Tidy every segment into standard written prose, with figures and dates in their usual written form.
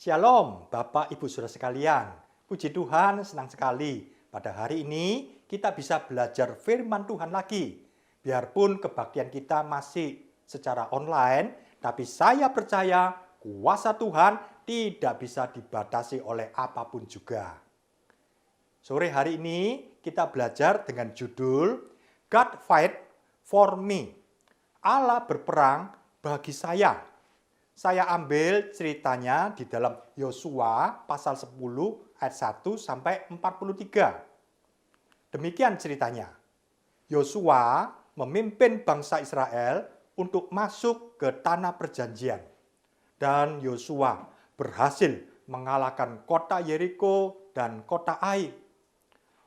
Shalom Bapak Ibu Saudara sekalian. Puji Tuhan, senang sekali pada hari ini kita bisa belajar firman Tuhan lagi. Biarpun kebaktian kita masih secara online, tapi saya percaya kuasa Tuhan tidak bisa dibatasi oleh apapun juga. Sore hari ini kita belajar dengan judul God Fight for Me. Allah berperang bagi saya. Saya ambil ceritanya di dalam Yosua pasal 10 ayat 1 sampai 43. Demikian ceritanya. Yosua memimpin bangsa Israel untuk masuk ke tanah perjanjian. Dan Yosua berhasil mengalahkan kota Yeriko dan kota Ai.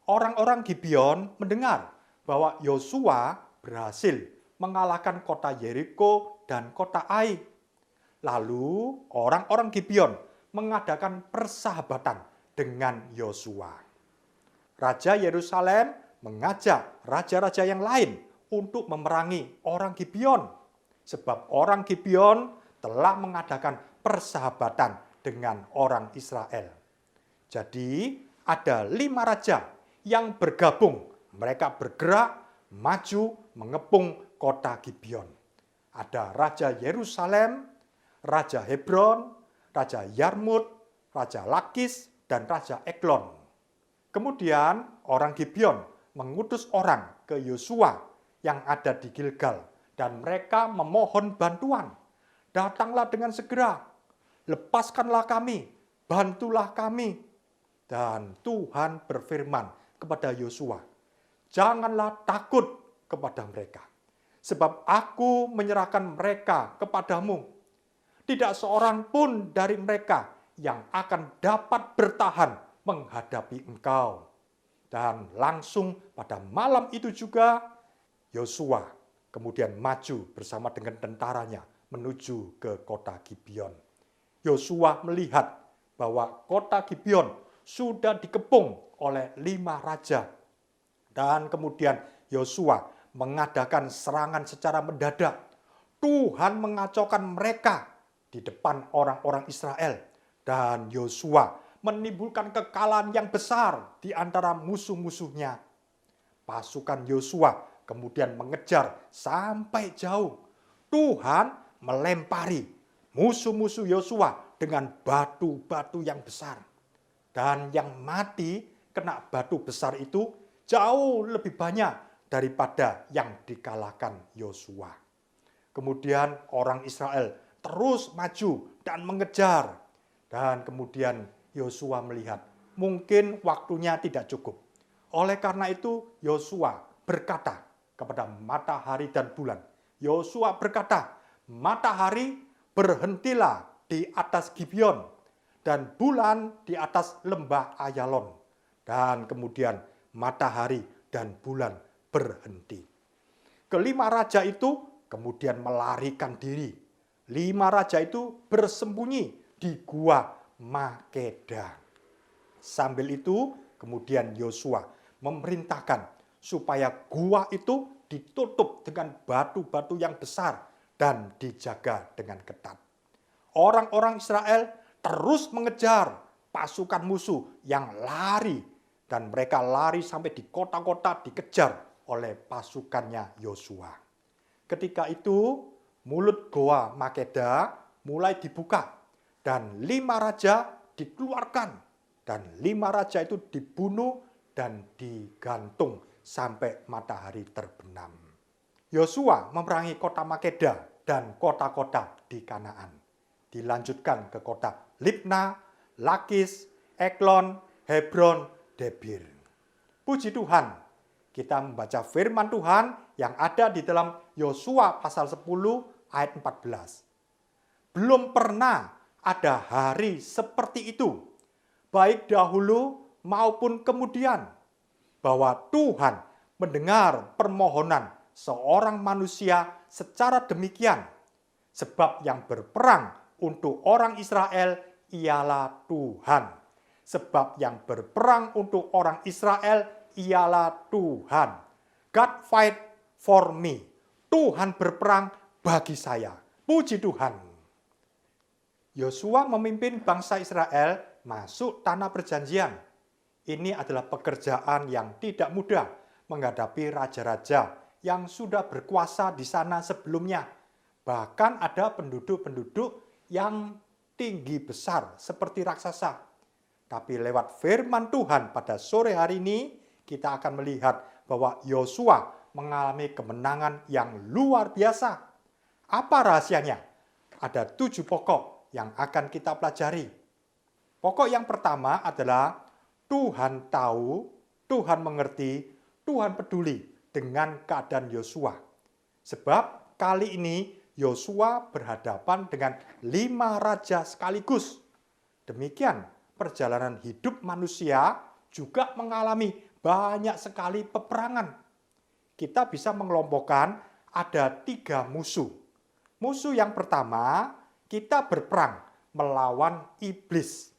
Orang-orang Gibeon mendengar bahwa Yosua berhasil mengalahkan kota Yeriko dan kota Ai. Lalu orang-orang Gibeon mengadakan persahabatan dengan Yosua. Raja Yerusalem mengajak raja-raja yang lain untuk memerangi orang Gibeon. Sebab orang Gibeon telah mengadakan persahabatan dengan orang Israel. Jadi ada 5 raja yang bergabung. Mereka bergerak maju mengepung kota Gibeon. Ada Raja Yerusalem, Raja Hebron, Raja Yarmut, Raja Lakis, dan Raja Eglon. Kemudian orang Gibeon mengutus orang ke Yosua yang ada di Gilgal dan mereka memohon bantuan. Datanglah dengan segera, lepaskanlah kami, bantulah kami. Dan Tuhan berfirman kepada Yosua, janganlah takut kepada mereka, sebab aku menyerahkan mereka kepadamu. Tidak seorang pun dari mereka yang akan dapat bertahan menghadapi engkau. Dan langsung pada malam itu juga, Yosua kemudian maju bersama dengan tentaranya menuju ke kota Gibeon. Yosua melihat bahwa kota Gibeon sudah dikepung oleh 5 raja. Dan kemudian Yosua mengadakan serangan secara mendadak. Tuhan mengacaukan mereka di depan orang-orang Israel. Dan Yosua menimbulkan kekalahan yang besar di antara musuh-musuhnya. Pasukan Yosua kemudian mengejar sampai jauh. Tuhan melempari musuh-musuh Yosua dengan batu-batu yang besar. Dan yang mati kena batu besar itu jauh lebih banyak daripada yang dikalahkan Yosua. Kemudian orang Israel terus maju dan mengejar. Dan kemudian Yosua melihat mungkin waktunya tidak cukup. Oleh karena itu Yosua berkata kepada matahari dan bulan. Yosua berkata, matahari berhentilah di atas Gibeon dan bulan di atas lembah Ayalon. Dan kemudian matahari dan bulan berhenti. Kelima raja itu kemudian melarikan diri. 5 raja itu bersembunyi di gua Makeda. Sambil itu kemudian Yosua memerintahkan supaya gua itu ditutup dengan batu-batu yang besar dan dijaga dengan ketat. Orang-orang Israel terus mengejar pasukan musuh yang lari dan mereka lari sampai di kota-kota dikejar oleh pasukannya Yosua. Ketika itu mulut goa Makeda mulai dibuka dan 5 raja dikeluarkan dan 5 raja itu dibunuh dan digantung sampai matahari terbenam. Yosua memerangi kota Makeda dan kota-kota di Kanaan. Dilanjutkan ke kota Libna, Lakis, Eglon, Hebron, Debir. Puji Tuhan, kita membaca firman Tuhan yang ada di dalam Yosua pasal 10 ayat 14. Belum pernah ada hari seperti itu, baik dahulu maupun kemudian, bahwa Tuhan mendengar permohonan seorang manusia secara demikian, sebab yang berperang untuk orang Israel ialah Tuhan. Sebab yang berperang untuk orang Israel ialah Tuhan. God fight for me. Tuhan berperang bagi saya. Puji Tuhan. Yosua memimpin bangsa Israel masuk tanah perjanjian. Ini adalah pekerjaan yang tidak mudah menghadapi raja-raja yang sudah berkuasa di sana sebelumnya. Bahkan ada penduduk-penduduk yang tinggi besar seperti raksasa. Tapi lewat firman Tuhan pada sore hari ini, kita akan melihat bahwa Yosua mengalami kemenangan yang luar biasa. Apa rahasianya? Ada 7 pokok yang akan kita pelajari. Pokok yang pertama adalah Tuhan tahu, Tuhan mengerti, Tuhan peduli dengan keadaan Yosua. Sebab kali ini Yosua berhadapan dengan 5 raja sekaligus. Demikian perjalanan hidup manusia juga mengalami banyak sekali peperangan. Kita bisa mengelompokkan ada 3 musuh. Musuh yang pertama, kita berperang melawan iblis.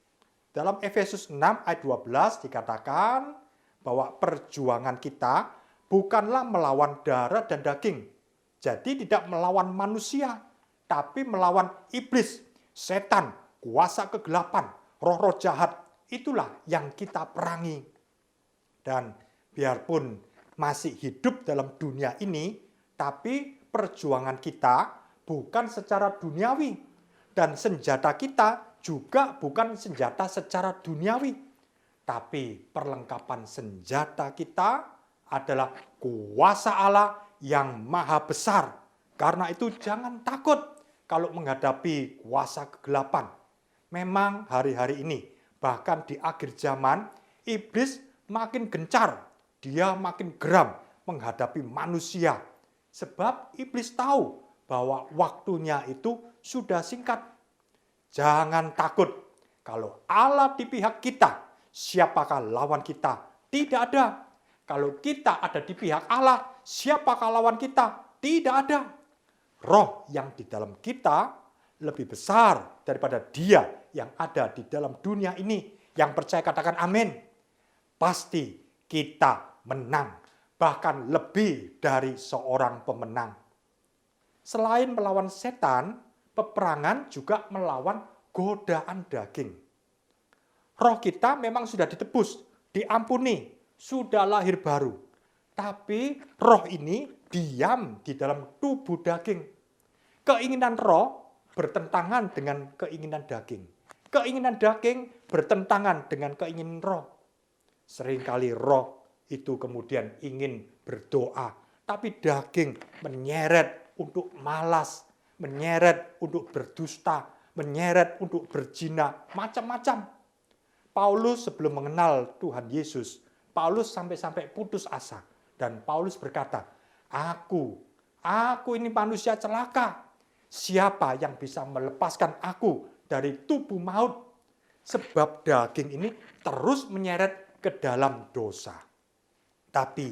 Dalam Efesus 6 ayat 12 dikatakan bahwa perjuangan kita bukanlah melawan darah dan daging. Jadi tidak melawan manusia, tapi melawan iblis, setan, kuasa kegelapan, roh-roh jahat. Itulah yang kita perangi. Dan biarpun masih hidup dalam dunia ini, tapi perjuangan kita bukan secara duniawi. Dan senjata kita juga bukan senjata secara duniawi. Tapi perlengkapan senjata kita adalah kuasa Allah yang maha besar. Karena itu jangan takut kalau menghadapi kuasa kegelapan. Memang hari-hari ini, bahkan di akhir zaman, iblis makin gencar. Dia makin geram menghadapi manusia. Sebab iblis tahu bahwa waktunya itu sudah singkat. Jangan takut. Kalau Allah di pihak kita, siapakah lawan kita? Tidak ada. Kalau kita ada di pihak Allah, siapakah lawan kita? Tidak ada. Roh yang di dalam kita lebih besar daripada dia yang ada di dalam dunia ini. Yang percaya katakan amin. Pasti kita menang. Bahkan lebih dari seorang pemenang. Selain melawan setan, peperangan juga melawan godaan daging. Roh kita memang sudah ditebus, diampuni, sudah lahir baru. Tapi roh ini diam di dalam tubuh daging. Keinginan roh bertentangan dengan keinginan daging. Keinginan daging bertentangan dengan keinginan roh. Seringkali roh itu kemudian ingin berdoa, tapi daging menyeret untuk malas, menyeret untuk berdusta, menyeret untuk berzina, macam-macam. Paulus sebelum mengenal Tuhan Yesus, Paulus sampai-sampai putus asa. Dan Paulus berkata, aku ini manusia celaka. Siapa yang bisa melepaskan aku dari tubuh maut? Sebab daging ini terus menyeret ke dalam dosa. Tapi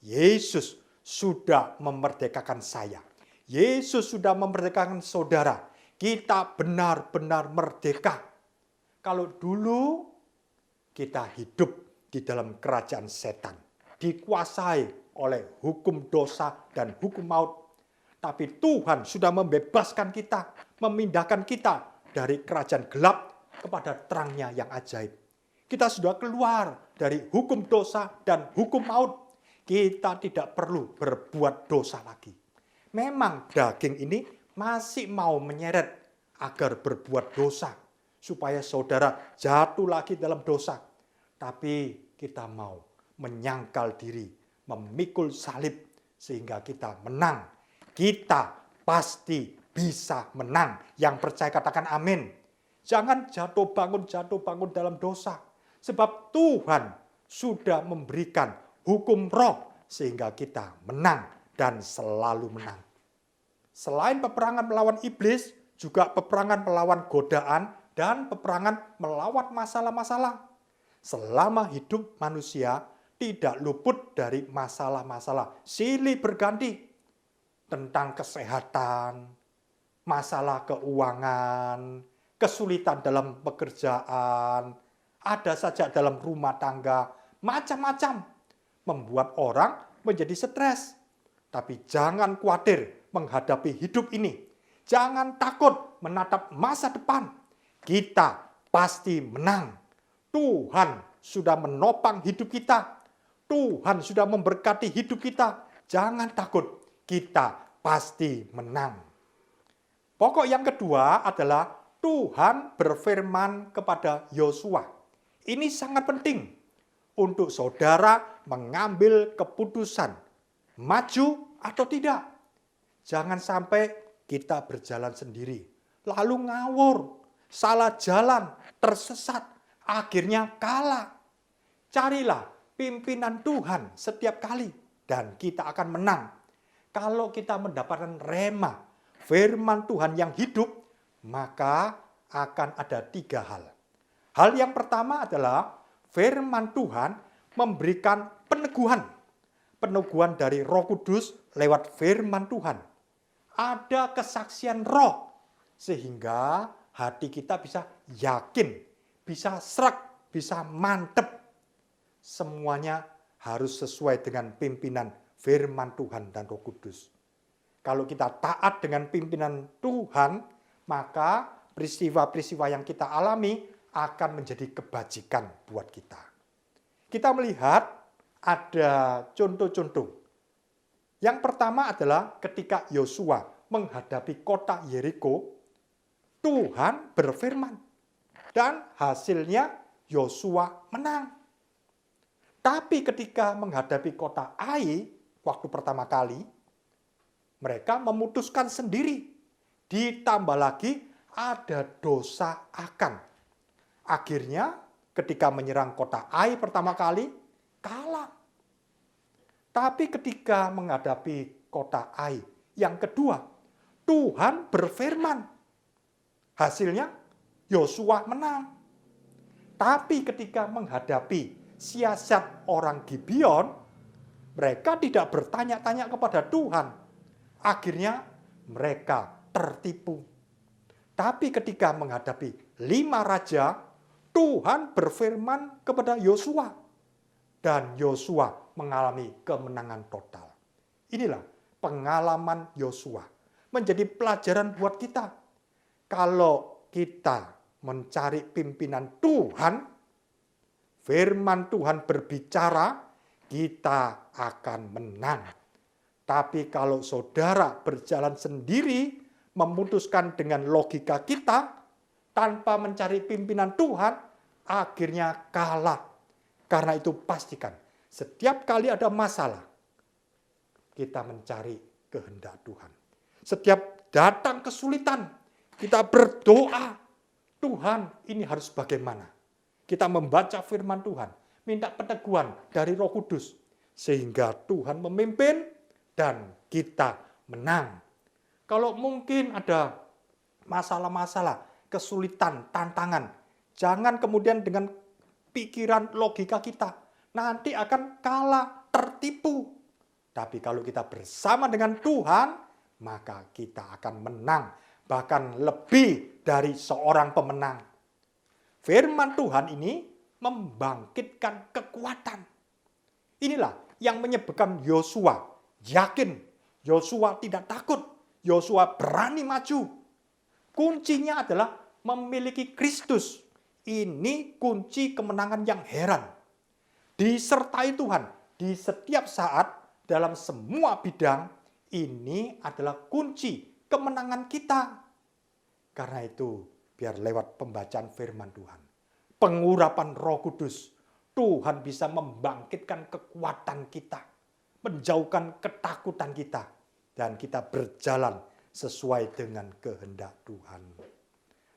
Yesus sudah memerdekakan saya. Yesus sudah memerdekakan saudara. Kita benar-benar merdeka. Kalau dulu kita hidup di dalam kerajaan setan, dikuasai oleh hukum dosa dan hukum maut. Tapi Tuhan sudah membebaskan kita, memindahkan kita dari kerajaan gelap kepada terangnya yang ajaib. Kita sudah keluar dari hukum dosa dan hukum maut. Kita tidak perlu berbuat dosa lagi. Memang daging ini masih mau menyeret agar berbuat dosa, supaya saudara jatuh lagi dalam dosa. Tapi kita mau menyangkal diri, memikul salib, sehingga kita menang. Kita pasti bisa menang. Yang percaya katakan amin. Jangan jatuh bangun dalam dosa. Sebab Tuhan sudah memberikan hukum roh, sehingga kita menang dan selalu menang. Selain peperangan melawan iblis, juga peperangan melawan godaan dan peperangan melawan masalah-masalah. Selama hidup manusia tidak luput dari masalah-masalah silih berganti tentang kesehatan, masalah keuangan, kesulitan dalam pekerjaan, ada saja dalam rumah tangga, macam-macam membuat orang menjadi stres. Tapi jangan khawatir menghadapi hidup ini. Jangan takut menatap masa depan. kita pasti menang. Tuhan sudah menopang hidup kita. Tuhan sudah memberkati hidup kita. Jangan takut, kita pasti menang. Pokok yang kedua adalah Tuhan berfirman kepada Yosua. Ini sangat penting untuk saudara mengambil keputusan, maju atau tidak. Jangan sampai kita berjalan sendiri, lalu ngawur, salah jalan, tersesat, akhirnya kalah. Carilah pimpinan Tuhan setiap kali dan kita akan menang. Kalau kita mendapatkan rema, firman Tuhan yang hidup, maka akan ada 3 hal. Hal yang pertama adalah firman Tuhan memberikan peneguhan. Peneguhan dari Roh Kudus lewat firman Tuhan. Ada kesaksian roh sehingga hati kita bisa yakin, bisa sreg, bisa mantep. Semuanya harus sesuai dengan pimpinan firman Tuhan dan Roh Kudus. Kalau kita taat dengan pimpinan Tuhan, maka peristiwa-peristiwa yang kita alami akan menjadi kebajikan buat kita. Kita melihat ada contoh-contoh. Yang pertama adalah ketika Yosua menghadapi kota Yeriko, Tuhan berfirman dan hasilnya Yosua menang. Tapi ketika menghadapi kota Ai waktu pertama kali, mereka memutuskan sendiri. Ditambah lagi ada dosa Akan. Akhirnya ketika menyerang kota Ai pertama kali, kalah. Tapi ketika menghadapi kota Ai yang kedua, Tuhan berfirman. Hasilnya Yosua menang. Tapi ketika menghadapi siasat orang Gibeon, mereka tidak bertanya-tanya kepada Tuhan. Akhirnya mereka tertipu. Tapi ketika menghadapi 5 raja, Tuhan berfirman kepada Yosua. Dan Yosua mengalami kemenangan total. Inilah pengalaman Yosua. Menjadi pelajaran buat kita. Kalau kita mencari pimpinan Tuhan, firman Tuhan berbicara, kita akan menang. Tapi kalau saudara berjalan sendiri, memutuskan dengan logika kita, tanpa mencari pimpinan Tuhan, akhirnya kalah. Karena itu pastikan, setiap kali ada masalah, kita mencari kehendak Tuhan. Setiap datang kesulitan, kita berdoa, Tuhan ini harus bagaimana? Kita membaca firman Tuhan, minta peneguhan dari Roh Kudus, sehingga Tuhan memimpin dan kita menang. Kalau mungkin ada masalah-masalah, kesulitan, tantangan, jangan kemudian dengan pikiran logika kita, nanti akan kalah, tertipu. Tapi kalau kita bersama dengan Tuhan, maka kita akan menang, bahkan lebih dari seorang pemenang. Firman Tuhan ini membangkitkan kekuatan. Inilah yang menyebabkan Yosua yakin, Yosua tidak takut, Yosua berani maju. Kuncinya adalah memiliki Kristus. Ini kunci kemenangan yang heran. Disertai Tuhan di setiap saat dalam semua bidang, ini adalah kunci kemenangan kita. Karena itu, biar lewat pembacaan firman Tuhan, pengurapan Roh Kudus, Tuhan bisa membangkitkan kekuatan kita, menjauhkan ketakutan kita, dan kita berjalan sesuai dengan kehendak Tuhan.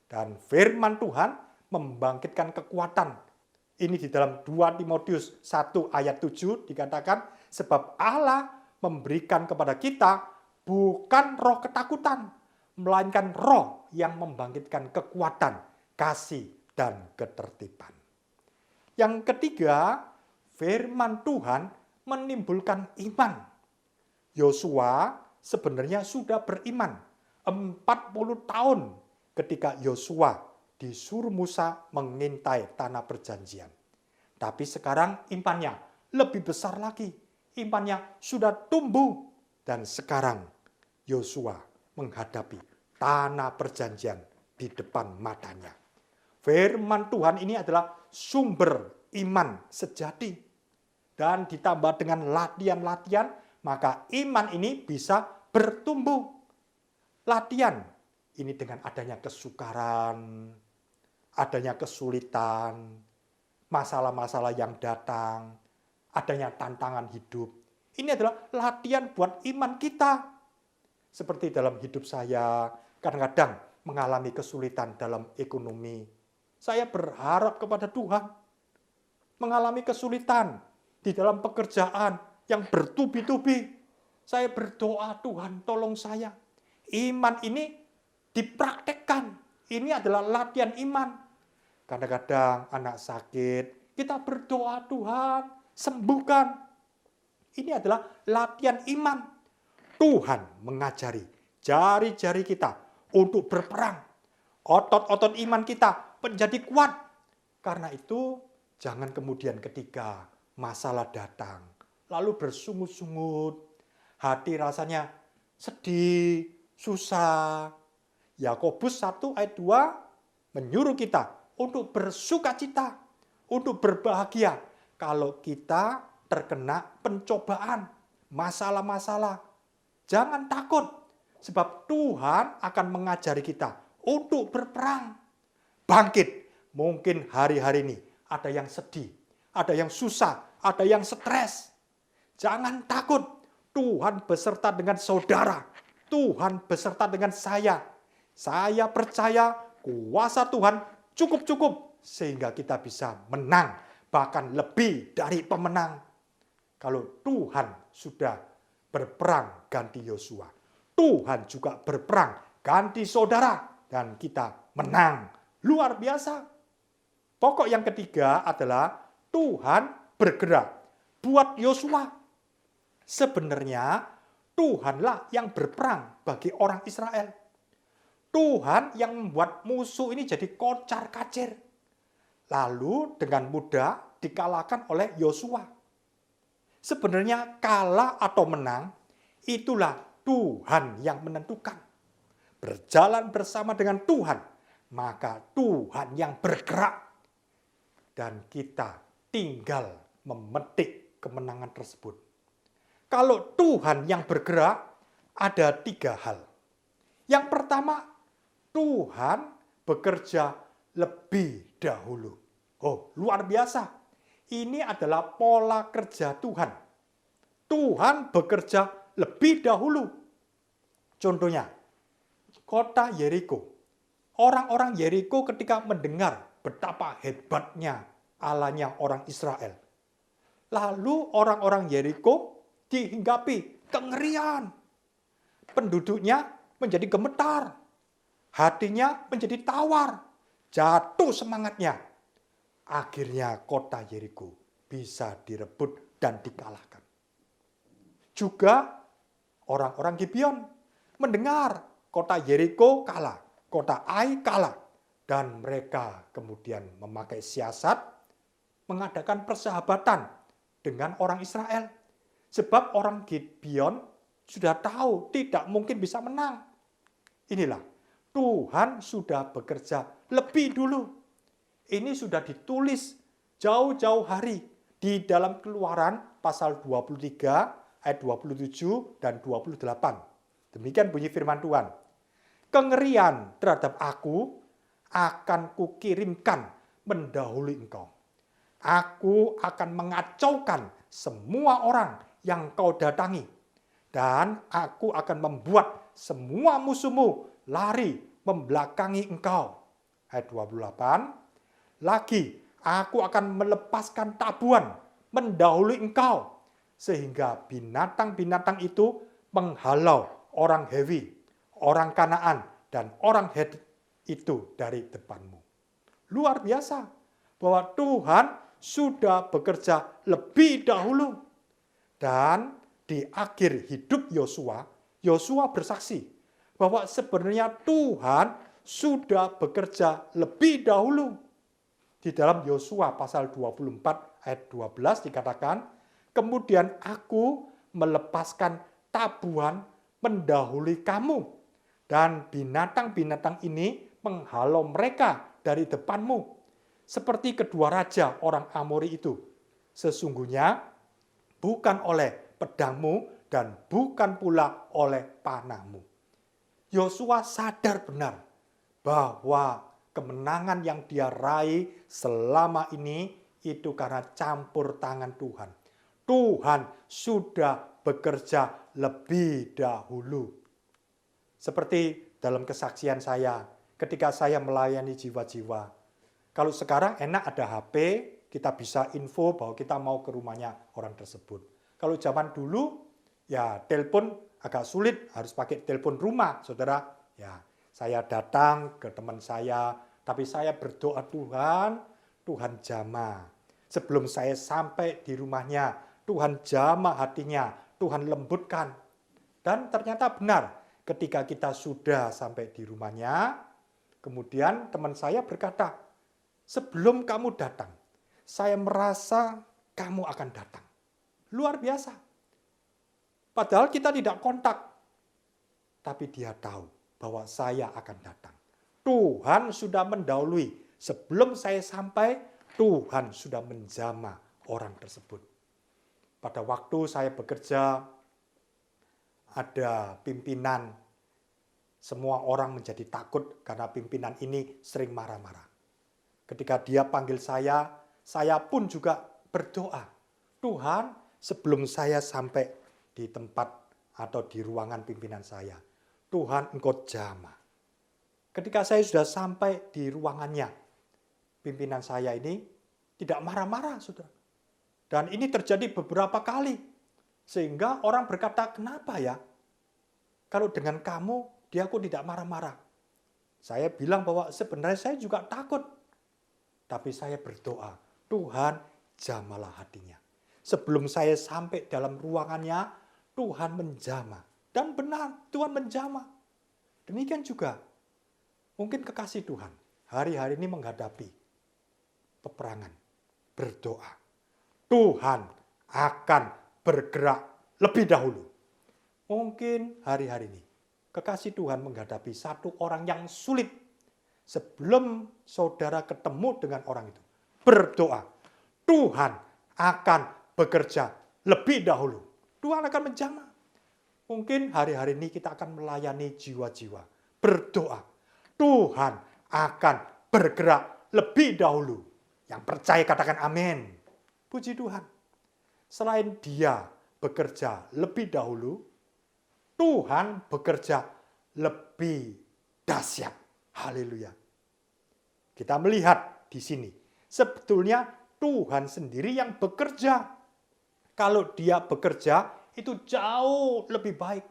Dan firman Tuhan membangkitkan kekuatan. Ini di dalam 2 Timotius 1 ayat 7 dikatakan, sebab Allah memberikan kepada kita bukan roh ketakutan, melainkan roh yang membangkitkan kekuatan, kasih, dan ketertiban. Yang ketiga, firman Tuhan menimbulkan iman. Yosua sebenarnya sudah beriman 40 tahun ketika Yosua disuruh Musa mengintai tanah perjanjian. Tapi sekarang imannya lebih besar lagi. Imannya sudah tumbuh. Dan sekarang Yosua menghadapi tanah perjanjian di depan matanya. Firman Tuhan ini adalah sumber iman sejati. Dan ditambah dengan latihan-latihan, maka iman ini bisa bertumbuh. Latihan ini dengan adanya kesukaran, adanya kesulitan, masalah-masalah yang datang, adanya tantangan hidup. Ini adalah latihan buat iman kita. Seperti dalam hidup saya, kadang-kadang mengalami kesulitan dalam ekonomi. Saya berharap kepada Tuhan. Mengalami kesulitan di dalam pekerjaan yang bertubi-tubi. Saya berdoa, Tuhan tolong saya. Iman ini dipraktekkan. Ini adalah latihan iman. Kadang-kadang anak sakit, kita berdoa, Tuhan sembuhkan. Ini adalah latihan iman. Tuhan mengajari jari-jari kita untuk berperang. Otot-otot iman kita menjadi kuat. Karena itu, jangan kemudian ketika masalah datang, lalu bersungut-sungut, hati rasanya sedih, susah. Yakobus 1 ayat 2 menyuruh kita untuk bersukacita, untuk berbahagia kalau kita terkena pencobaan, masalah-masalah. Jangan takut, sebab Tuhan akan mengajari kita untuk berperang. Bangkit, mungkin hari-hari ini ada yang sedih, ada yang susah, ada yang stres. Jangan takut, Tuhan beserta dengan saudara. Tuhan beserta dengan saya. Saya percaya kuasa Tuhan cukup-cukup sehingga kita bisa menang, bahkan lebih dari pemenang. Kalau Tuhan sudah berperang ganti Yosua, Tuhan juga berperang ganti saudara, dan kita menang. Luar biasa. Pokok yang ketiga adalah Tuhan bergerak buat Yosua. Sebenarnya Tuhanlah yang berperang bagi orang Israel. Tuhan yang membuat musuh ini jadi kocar-kacir. Lalu dengan mudah dikalahkan oleh Yosua. Sebenarnya kalah atau menang, itulah Tuhan yang menentukan. Berjalan bersama dengan Tuhan, maka Tuhan yang bergerak. Dan kita tinggal memetik kemenangan tersebut. Kalau Tuhan yang bergerak, ada 3 hal. Yang pertama, Tuhan bekerja lebih dahulu. Oh, luar biasa. Ini adalah pola kerja Tuhan. Tuhan bekerja lebih dahulu. Contohnya, kota Yeriko. Orang-orang Yeriko ketika mendengar betapa hebatnya Allahnya orang Israel. Lalu orang-orang Yeriko dihinggapi kengerian. Penduduknya menjadi gemetar. Hatinya menjadi tawar. Jatuh semangatnya. Akhirnya kota Yeriko bisa direbut dan dikalahkan. Juga orang-orang Gibeon mendengar kota Yeriko kalah, kota Ai kalah. Dan mereka kemudian memakai siasat mengadakan persahabatan dengan orang Israel. Sebab orang Gibeon sudah tahu tidak mungkin bisa menang. Inilah, Tuhan sudah bekerja lebih dulu. Ini sudah ditulis jauh-jauh hari di dalam Keluaran pasal 23 ayat 27 dan 28. Demikian bunyi firman Tuhan. Kengerian terhadap aku akan kukirimkan mendahului engkau. Aku akan mengacaukan semua orang yang kau datangi. Dan aku akan membuat semua musuhmu lari membelakangi engkau. Ayat 28. Lagi, aku akan melepaskan tabuan mendahului engkau, sehingga binatang-binatang itu menghalau orang Hewi, orang Kanaan, dan orang Het itu dari depanmu. Luar biasa bahwa Tuhan sudah bekerja lebih dahulu. Dan di akhir hidup Yosua, Yosua bersaksi bahwa sebenarnya Tuhan sudah bekerja lebih dahulu. Di dalam Yosua pasal 24 ayat 12 dikatakan, kemudian aku melepaskan tabuan mendahului kamu, dan binatang-binatang ini menghalau mereka dari depanmu, seperti kedua raja orang Amori itu. Sesungguhnya bukan oleh pedangmu dan bukan pula oleh panahmu. Yosua sadar benar bahwa kemenangan yang dia raih selama ini itu karena campur tangan Tuhan. Tuhan sudah bekerja lebih dahulu. Seperti dalam kesaksian saya, ketika saya melayani jiwa-jiwa. Kalau sekarang enak ada HP, kita bisa info bahwa kita mau ke rumahnya orang tersebut. Kalau zaman dulu, ya telepon agak sulit, harus pakai telepon rumah, saudara. Ya, saya datang ke teman saya, tapi saya berdoa Tuhan jamah. Sebelum saya sampai di rumahnya, Tuhan jamah hatinya, Tuhan lembutkan. Dan ternyata benar, ketika kita sudah sampai di rumahnya, kemudian teman saya berkata, sebelum kamu datang, saya merasa kamu akan datang. Luar biasa. Padahal kita tidak kontak, tapi dia tahu bahwa saya akan datang. Tuhan sudah mendahului. Sebelum saya sampai, Tuhan sudah menjamah orang tersebut. Pada waktu saya bekerja, ada pimpinan, semua orang menjadi takut karena pimpinan ini sering marah-marah. Ketika dia panggil saya pun juga berdoa. Tuhan, sebelum saya sampai di tempat atau di ruangan pimpinan saya, Tuhan Engkau jamah. Ketika saya sudah sampai di ruangannya, pimpinan saya ini tidak marah-marah, saudara. Dan ini terjadi beberapa kali. Sehingga orang berkata, kenapa ya? Kalau dengan kamu, dia kok tidak marah-marah. Saya bilang bahwa sebenarnya saya juga takut. Tapi saya berdoa, Tuhan jamahlah hatinya. Sebelum saya sampai dalam ruangannya, Tuhan menjamah. Dan benar, Tuhan menjamah. Demikian juga, mungkin kekasih Tuhan, hari-hari ini menghadapi peperangan, berdoa. Tuhan akan bergerak lebih dahulu. Mungkin hari-hari ini, kekasih Tuhan menghadapi satu orang yang sulit. Sebelum saudara ketemu dengan orang itu, berdoa. Tuhan akan bekerja lebih dahulu. Tuhan akan menjamah. Mungkin hari-hari ini kita akan melayani jiwa-jiwa. Berdoa. Tuhan akan bergerak lebih dahulu. Yang percaya katakan amin. Puji Tuhan. Selain dia bekerja lebih dahulu, Tuhan bekerja lebih dahsyat. Haleluya. Kita melihat di sini, sebetulnya Tuhan sendiri yang bekerja. Kalau dia bekerja, itu jauh lebih baik.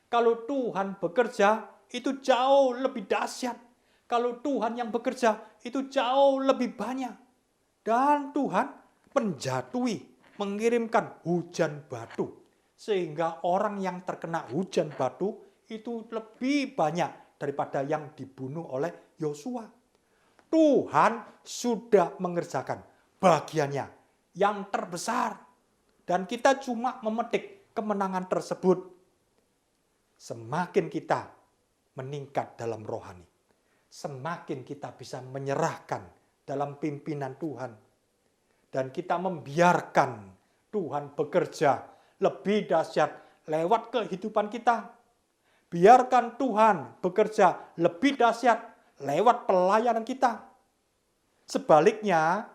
Kalau Tuhan bekerja, itu jauh lebih dahsyat. Kalau Tuhan yang bekerja, itu jauh lebih banyak. Dan Tuhan menjatuhi, mengirimkan hujan batu. Sehingga orang yang terkena hujan batu itu lebih banyak daripada yang dibunuh oleh Yosua. Tuhan sudah mengerjakan bagiannya yang terbesar. Dan kita cuma memetik kemenangan tersebut. Semakin kita meningkat dalam rohani, semakin kita bisa menyerahkan dalam pimpinan Tuhan. Dan kita membiarkan Tuhan bekerja lebih dahsyat lewat kehidupan kita. Biarkan Tuhan bekerja lebih dahsyat lewat pelayanan kita. Sebaliknya,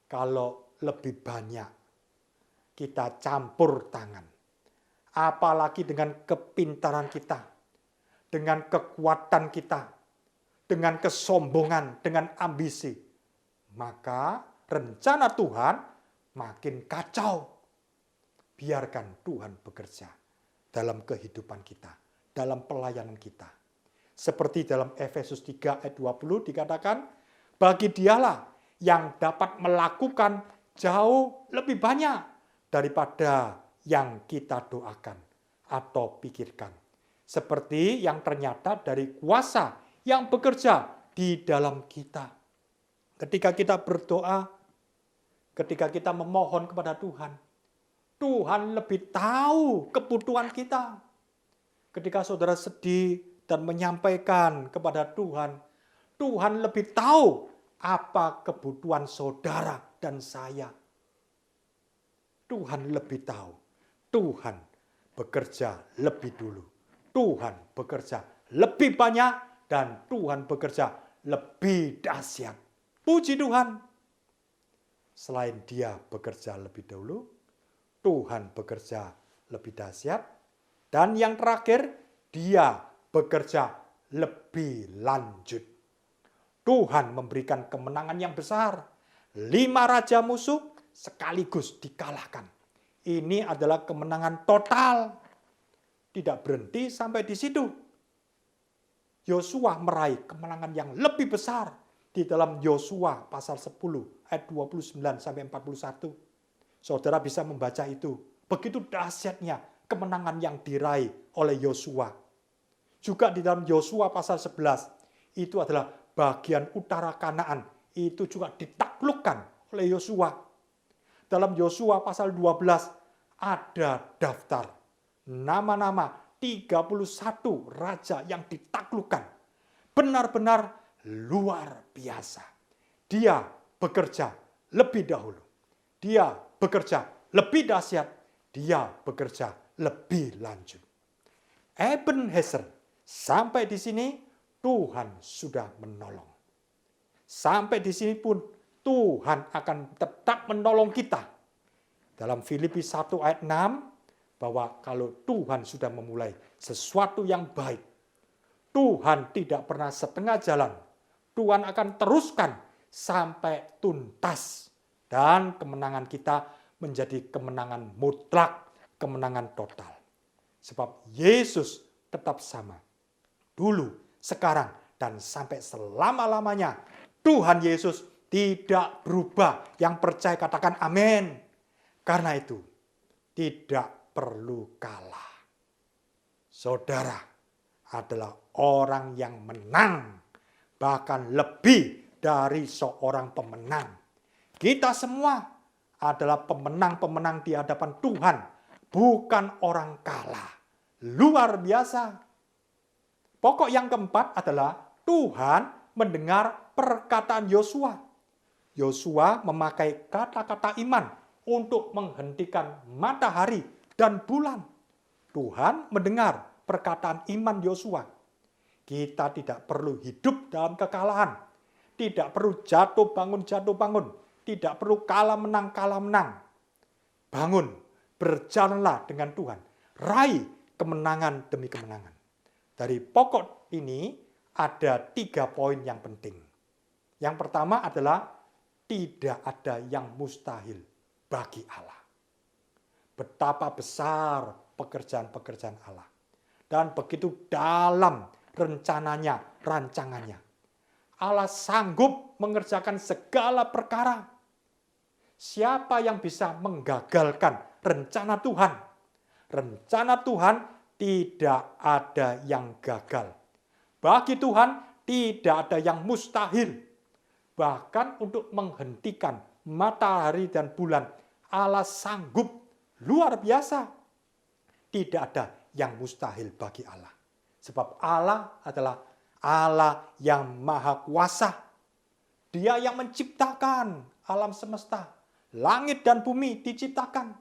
kalau lebih banyak kita campur tangan, apalagi dengan kepintaran kita, dengan kekuatan kita, dengan kesombongan, dengan ambisi, maka rencana Tuhan makin kacau. Biarkan Tuhan bekerja dalam kehidupan kita, dalam pelayanan kita. Seperti dalam Efesus 3 ayat 20 dikatakan, bagi dialah yang dapat melakukan jauh lebih banyak daripada yang kita doakan atau pikirkan. Seperti yang ternyata dari kuasa yang bekerja di dalam kita. Ketika kita berdoa, ketika kita memohon kepada Tuhan, Tuhan lebih tahu kebutuhan kita. Ketika saudara sedih dan menyampaikan kepada Tuhan, Tuhan lebih tahu apa kebutuhan saudara dan saya. Tuhan lebih tahu. Tuhan bekerja lebih dulu. Tuhan bekerja lebih banyak dan Tuhan bekerja lebih dahsyat. Puji Tuhan. Selain Dia bekerja lebih dahulu, Tuhan bekerja lebih dahsyat. Dan yang terakhir, Dia bekerja lebih lanjut. Tuhan memberikan kemenangan yang besar. 5 raja musuh sekaligus dikalahkan. Ini adalah kemenangan total. Tidak berhenti sampai di situ. Yosua meraih kemenangan yang lebih besar di dalam Yosua pasal 10 ayat 29 sampai 41. Saudara bisa membaca itu. Begitu dahsyatnya kemenangan yang diraih oleh Yosua. Juga di dalam Yosua pasal 11 itu adalah bagian utara Kanaan. Itu juga ditaklukkan oleh Yosua. Dalam Yosua pasal 12 ada daftar nama-nama 31 raja yang ditaklukkan. Benar-benar luar biasa. Dia bekerja lebih dahulu. Dia bekerja lebih dahsyat. Dia bekerja lebih lanjut. Ebenezer, sampai di sini Tuhan sudah menolong. Sampai di sini pun Tuhan akan tetap menolong kita. Dalam Filipi 1 ayat 6, bahwa kalau Tuhan sudah memulai sesuatu yang baik, Tuhan tidak pernah setengah jalan. Tuhan akan teruskan sampai tuntas. Dan kemenangan kita menjadi kemenangan mutlak, kemenangan total. Sebab Yesus tetap sama. Dulu, sekarang, dan sampai selama-lamanya. Tuhan Yesus tidak berubah. Yang percaya katakan amin. Karena itu, tidak perlu kalah. Saudara adalah orang yang menang. Bahkan lebih dari seorang pemenang. Kita semua adalah pemenang-pemenang di hadapan Tuhan. Bukan orang kalah. Luar biasa. Pokok yang keempat adalah Tuhan mendengar perkataan Yosua. Yosua memakai kata-kata iman untuk menghentikan matahari dan bulan. Tuhan mendengar perkataan iman Yosua. Kita tidak perlu hidup dalam kekalahan. Tidak perlu jatuh bangun. Tidak perlu kalah menang. Bangun, berjalanlah dengan Tuhan. Raih kemenangan demi kemenangan. Dari pokok ini ada 3 poin yang penting. Yang pertama adalah tidak ada yang mustahil bagi Allah. Betapa besar pekerjaan-pekerjaan Allah. Dan begitu dalam rencananya, rancangannya. Allah sanggup mengerjakan segala perkara. Siapa yang bisa menggagalkan rencana Tuhan? Rencana Tuhan tidak ada yang gagal. Bagi Tuhan tidak ada yang mustahil. Bahkan untuk menghentikan matahari dan bulan, Allah sanggup luar biasa. Tidak ada yang mustahil bagi Allah. Sebab Allah adalah Allah yang maha kuasa. Dia yang menciptakan alam semesta. Langit dan bumi diciptakan.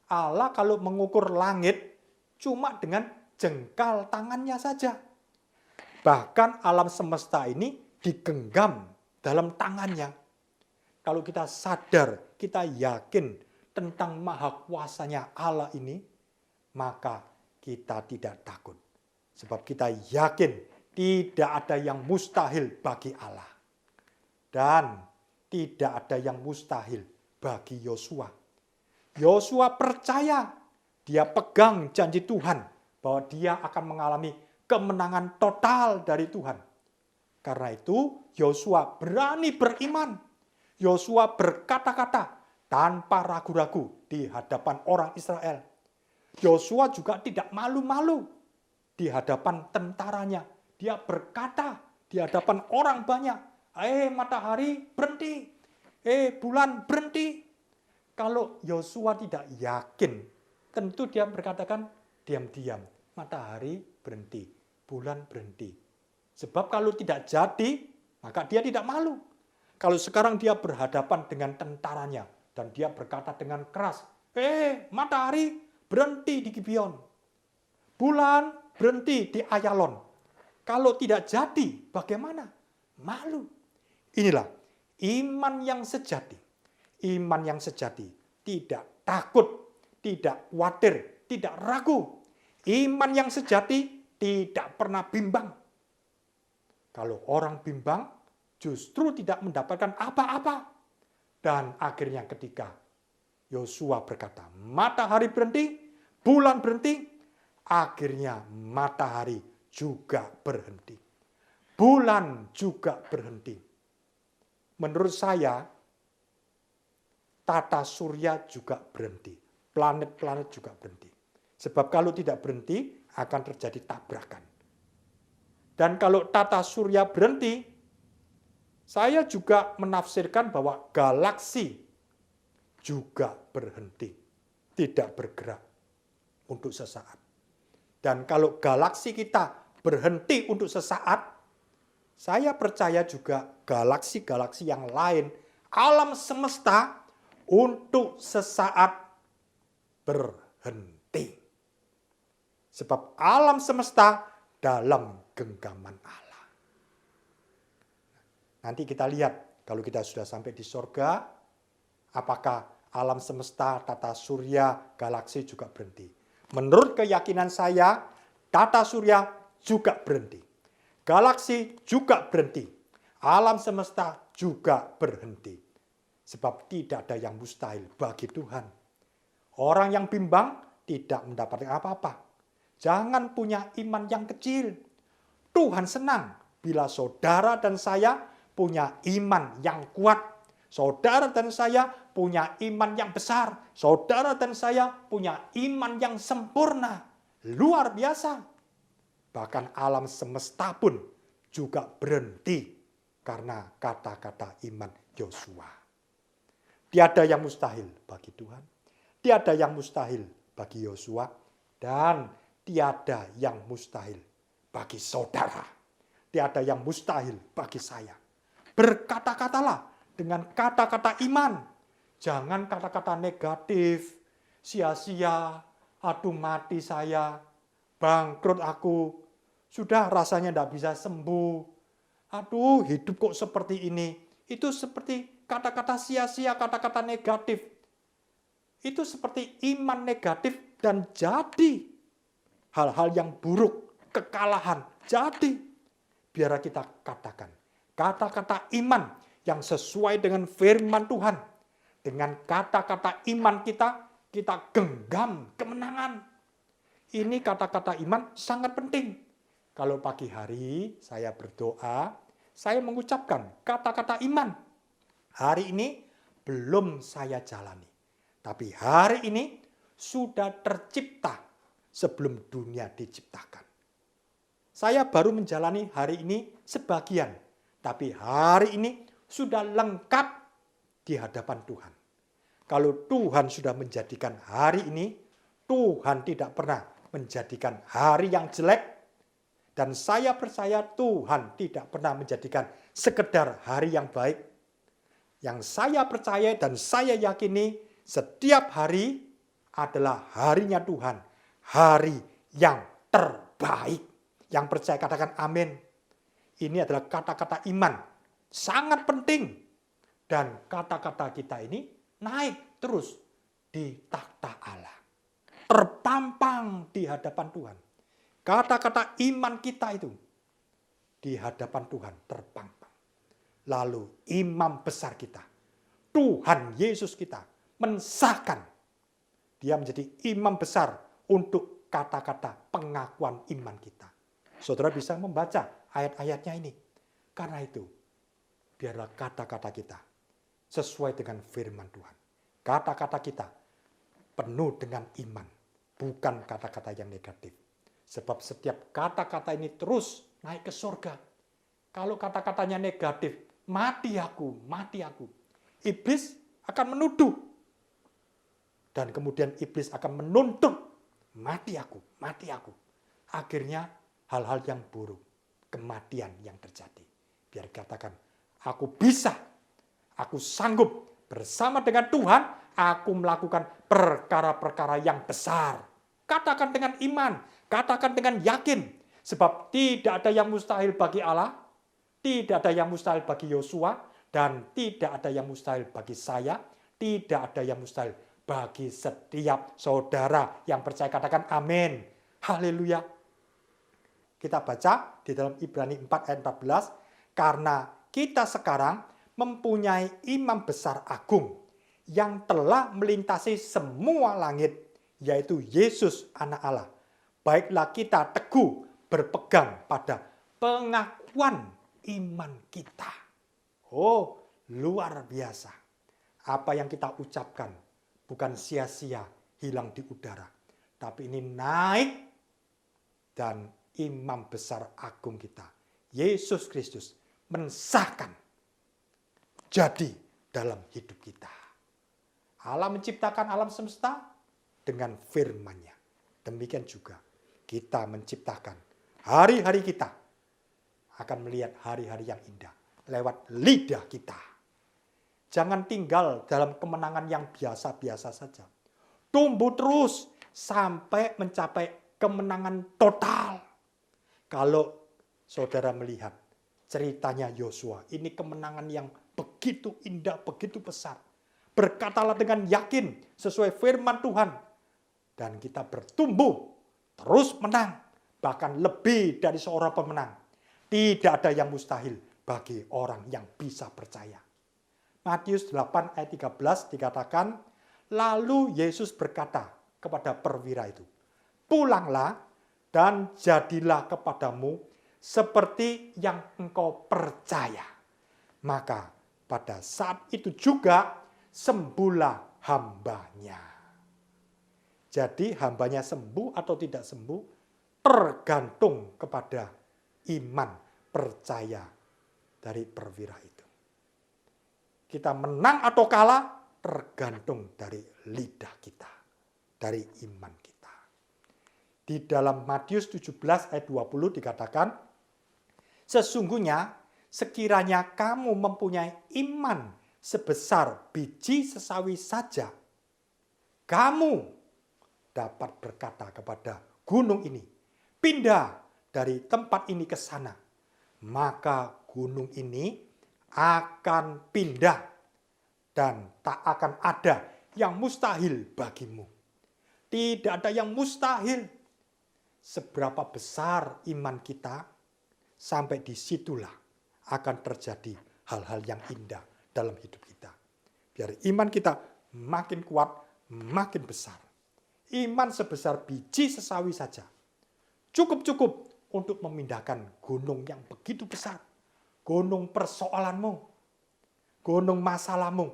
Allah kalau mengukur langit cuma dengan jengkal tangannya saja. Bahkan alam semesta ini digenggam dalam tangannya. Kalau kita sadar, kita yakin tentang maha kuasanya Allah ini, maka kita tidak takut. Sebab kita yakin tidak ada yang mustahil bagi Allah. Dan tidak ada yang mustahil bagi Yosua. Yosua percaya, dia pegang janji Tuhan bahwa dia akan mengalami kemenangan total dari Tuhan. Karena itu Yosua berani beriman. Yosua berkata-kata tanpa ragu-ragu di hadapan orang Israel. Yosua juga tidak malu-malu di hadapan tentaranya. Dia berkata di hadapan orang banyak, matahari berhenti, bulan berhenti. Kalau Yosua tidak yakin, tentu dia berkatakan diam-diam, matahari berhenti, bulan berhenti. Sebab kalau tidak jadi, Maka dia tidak malu. Kalau sekarang dia berhadapan dengan tentaranya dan dia berkata dengan keras, matahari berhenti di Gibeon. Bulan berhenti di Ayalon. Kalau tidak jadi, bagaimana? Malu. Inilah iman yang sejati. Iman yang sejati tidak takut, tidak khawatir, tidak ragu. Iman yang sejati tidak pernah bimbang. Kalau orang bimbang, justru tidak mendapatkan apa-apa. Dan akhirnya ketika Yosua berkata, matahari berhenti, bulan berhenti, akhirnya matahari juga berhenti. Bulan juga berhenti. Menurut saya, tata surya juga berhenti. Planet-planet juga berhenti. Sebab kalau tidak berhenti, akan terjadi tabrakan. Dan kalau tata surya berhenti, saya juga menafsirkan bahwa galaksi juga berhenti. Tidak bergerak untuk sesaat. Dan kalau galaksi kita berhenti untuk sesaat, saya percaya juga galaksi-galaksi yang lain, alam semesta untuk sesaat berhenti. Sebab alam semesta dalam genggaman Allah. Nanti kita lihat kalau kita sudah sampai di sorga, apakah alam semesta, tata surya, galaksi juga berhenti. Menurut keyakinan saya, tata surya juga berhenti. Galaksi juga berhenti. Alam semesta juga berhenti. Sebab tidak ada yang mustahil bagi Tuhan. Orang yang bimbang tidak mendapatkan apa-apa. Jangan punya iman yang kecil. Tuhan senang bila saudara dan saya punya iman yang kuat. Saudara dan saya punya iman yang besar. Saudara dan saya punya iman yang sempurna. Luar biasa. Bahkan alam semesta pun juga berhenti karena kata-kata iman Yosua. Tiada yang mustahil bagi Tuhan. Tiada yang mustahil bagi Yosua. Dan tiada yang mustahil bagi saudara. Tiada yang mustahil bagi saya. Berkata-katalah dengan kata-kata iman. Jangan kata-kata negatif. Sia-sia. Aduh mati saya. Bangkrut aku. Sudah rasanya tidak bisa sembuh. Aduh hidup kok seperti ini. Itu seperti kata-kata sia-sia, kata-kata negatif. Itu seperti iman negatif dan jadi hal-hal yang buruk, kekalahan. Jadi biar kita katakan kata-kata iman yang sesuai dengan firman Tuhan. Dengan kata-kata iman kita genggam kemenangan. Ini kata-kata iman sangat penting. Kalau pagi hari saya berdoa, saya mengucapkan kata-kata iman. Hari ini belum saya jalani. Tapi hari ini sudah tercipta sebelum dunia diciptakan. Saya baru menjalani hari ini sebagian. Tapi hari ini sudah lengkap di hadapan Tuhan. Kalau Tuhan sudah menjadikan hari ini, Tuhan tidak pernah menjadikan hari yang jelek. Dan saya percaya Tuhan tidak pernah menjadikan sekedar hari yang baik. Yang saya percaya dan saya yakini setiap hari adalah harinya Tuhan. Hari yang terbaik. Yang percaya katakan amin. Ini adalah kata-kata iman. Sangat penting. Dan kata-kata kita ini naik terus di takhta Allah. Terpampang di hadapan Tuhan. Kata-kata iman kita itu di hadapan Tuhan terpampang. Lalu imam besar kita, Tuhan Yesus kita, mensahkan. Dia menjadi imam besar untuk kata-kata pengakuan iman kita. Saudara bisa membaca ayat-ayatnya ini. Karena itu, biarlah kata-kata kita sesuai dengan firman Tuhan. Kata-kata kita penuh dengan iman, bukan kata-kata yang negatif. Sebab setiap kata-kata ini terus naik ke surga. Kalau kata-katanya negatif, mati aku, mati aku. Iblis akan menuduh. Dan kemudian iblis akan menuntut, mati aku, mati aku. Akhirnya hal-hal yang buruk, kematian yang terjadi. biar katakan, aku bisa, aku sanggup bersama dengan Tuhan, aku melakukan perkara-perkara yang besar. Katakan dengan iman, katakan dengan yakin, sebab tidak ada yang mustahil bagi Allah, tidak ada yang mustahil bagi Yosua, dan tidak ada yang mustahil bagi saya, tidak ada yang mustahil bagi setiap saudara yang percaya. Katakan amin. Haleluya. Kita baca di dalam Ibrani 4 ayat 14, karena kita sekarang mempunyai imam besar agung yang telah melintasi semua langit, yaitu Yesus anak Allah. Baiklah kita teguh berpegang pada pengakuan iman kita. Oh, luar biasa. Apa yang kita ucapkan bukan sia-sia hilang di udara, tapi ini naik, dan imam besar agung kita, Yesus Kristus, mensahkan jadi dalam hidup kita. Allah menciptakan alam semesta dengan firman-Nya. Demikian juga kita menciptakan hari-hari kita akan melihat hari-hari yang indah lewat lidah kita. Jangan tinggal dalam kemenangan yang biasa-biasa saja. Tumbuh terus sampai mencapai kemenangan total. Kalau saudara melihat ceritanya Yosua, ini kemenangan yang begitu indah, begitu besar. Berkatalah dengan yakin sesuai firman Tuhan. Dan kita bertumbuh, terus menang. Bahkan lebih dari seorang pemenang. Tidak ada yang mustahil bagi orang yang bisa percaya. Matius 8 ayat 13 dikatakan, lalu Yesus berkata kepada perwira itu, pulanglah dan jadilah kepadamu seperti yang engkau percaya. Maka pada saat itu juga sembuhlah hambanya. Jadi hambanya sembuh atau tidak sembuh tergantung kepada iman percaya dari perwira itu. Kita menang atau kalah tergantung dari lidah kita, dari iman kita. Di dalam Matius 17 ayat 20 dikatakan, sesungguhnya sekiranya kamu mempunyai iman sebesar biji sesawi saja, kamu dapat berkata kepada gunung ini, pindah dari tempat ini ke sana. Maka gunung ini akan pindah dan tak akan ada yang mustahil bagimu. Tidak ada yang mustahil. Seberapa besar iman kita, sampai disitulah akan terjadi hal-hal yang indah dalam hidup kita. Biar iman kita makin kuat, makin besar. Iman sebesar biji sesawi saja cukup untuk memindahkan gunung yang begitu besar. Gunung persoalanmu, gunung masalahmu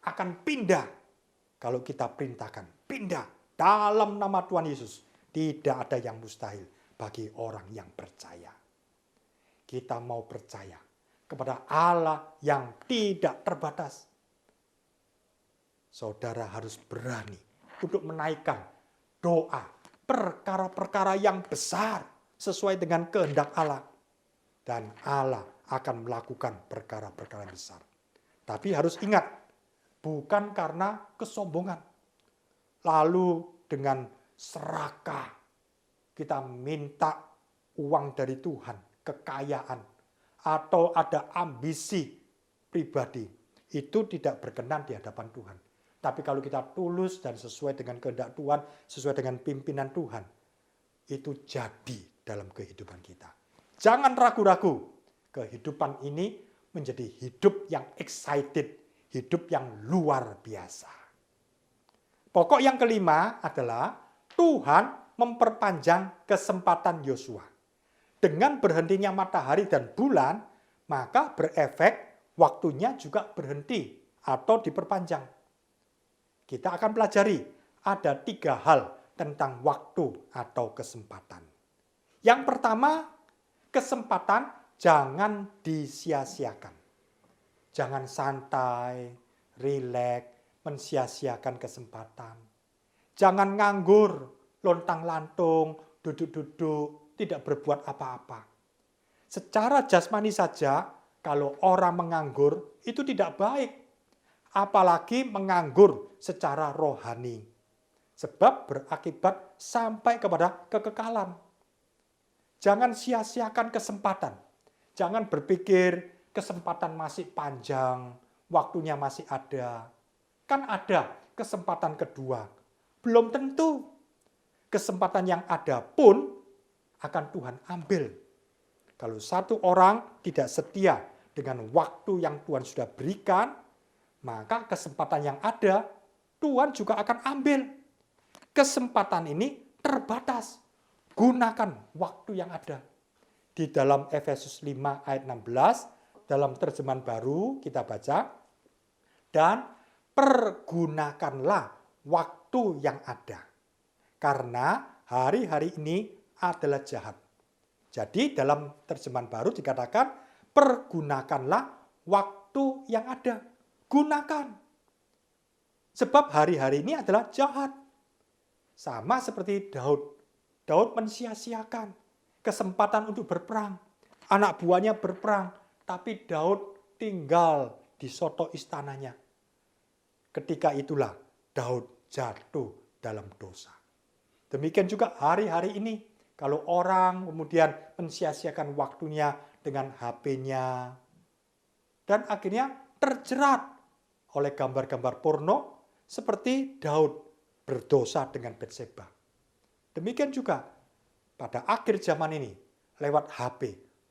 akan pindah kalau kita perintahkan. Pindah dalam nama Tuhan Yesus. Tidak ada yang mustahil bagi orang yang percaya. Kita mau percaya kepada Allah yang tidak terbatas. Saudara harus berani untuk menaikkan doa, perkara-perkara yang besar sesuai dengan kehendak Allah. Dan Allah akan melakukan perkara-perkara besar. Tapi harus ingat, bukan karena kesombongan. Lalu dengan serakah kita minta uang dari Tuhan, kekayaan, atau ada ambisi pribadi. Itu tidak berkenan di hadapan Tuhan. Tapi kalau kita tulus dan sesuai dengan kehendak Tuhan, sesuai dengan pimpinan Tuhan, itu jadi dalam kehidupan kita. Jangan ragu-ragu. Kehidupan ini menjadi hidup yang excited, hidup yang luar biasa. Pokok yang kelima adalah Tuhan memperpanjang kesempatan Yosua. Dengan berhentinya matahari dan bulan, maka berefek waktunya juga berhenti atau diperpanjang. Kita akan pelajari ada 3 hal tentang waktu atau kesempatan. Yang pertama, kesempatan jangan disia-siakan. Jangan santai, rileks, mensia-siakan kesempatan. Jangan nganggur, lontang-lantung, duduk-duduk, tidak berbuat apa-apa. Secara jasmani saja, Kalau orang menganggur itu tidak baik, apalagi menganggur secara rohani. Sebab berakibat sampai kepada kekekalan. Jangan sia-siakan kesempatan. Jangan berpikir kesempatan masih panjang, waktunya masih ada. Kan ada kesempatan kedua. Belum tentu. Kesempatan yang ada pun akan Tuhan ambil. Kalau satu orang tidak setia dengan waktu yang Tuhan sudah berikan, maka kesempatan yang ada Tuhan juga akan ambil. Kesempatan ini terbatas. Gunakan waktu yang ada. Di dalam Efesus 5 ayat 16, dalam terjemahan baru kita baca, dan pergunakanlah waktu yang ada. Karena hari-hari ini adalah jahat. Jadi dalam terjemahan baru dikatakan, pergunakanlah waktu yang ada. Gunakan. Sebab hari-hari ini adalah jahat. Sama seperti Daud. Daud mensia-siakan kesempatan untuk berperang. Anak buahnya berperang, tapi Daud tinggal di soto istananya. Ketika itulah Daud jatuh dalam dosa. Demikian juga hari-hari ini, kalau orang kemudian mensia-siakan waktunya dengan HP-nya, dan akhirnya terjerat oleh gambar-gambar porno, seperti Daud berdosa dengan Batseba. Demikian juga pada akhir zaman ini, lewat HP,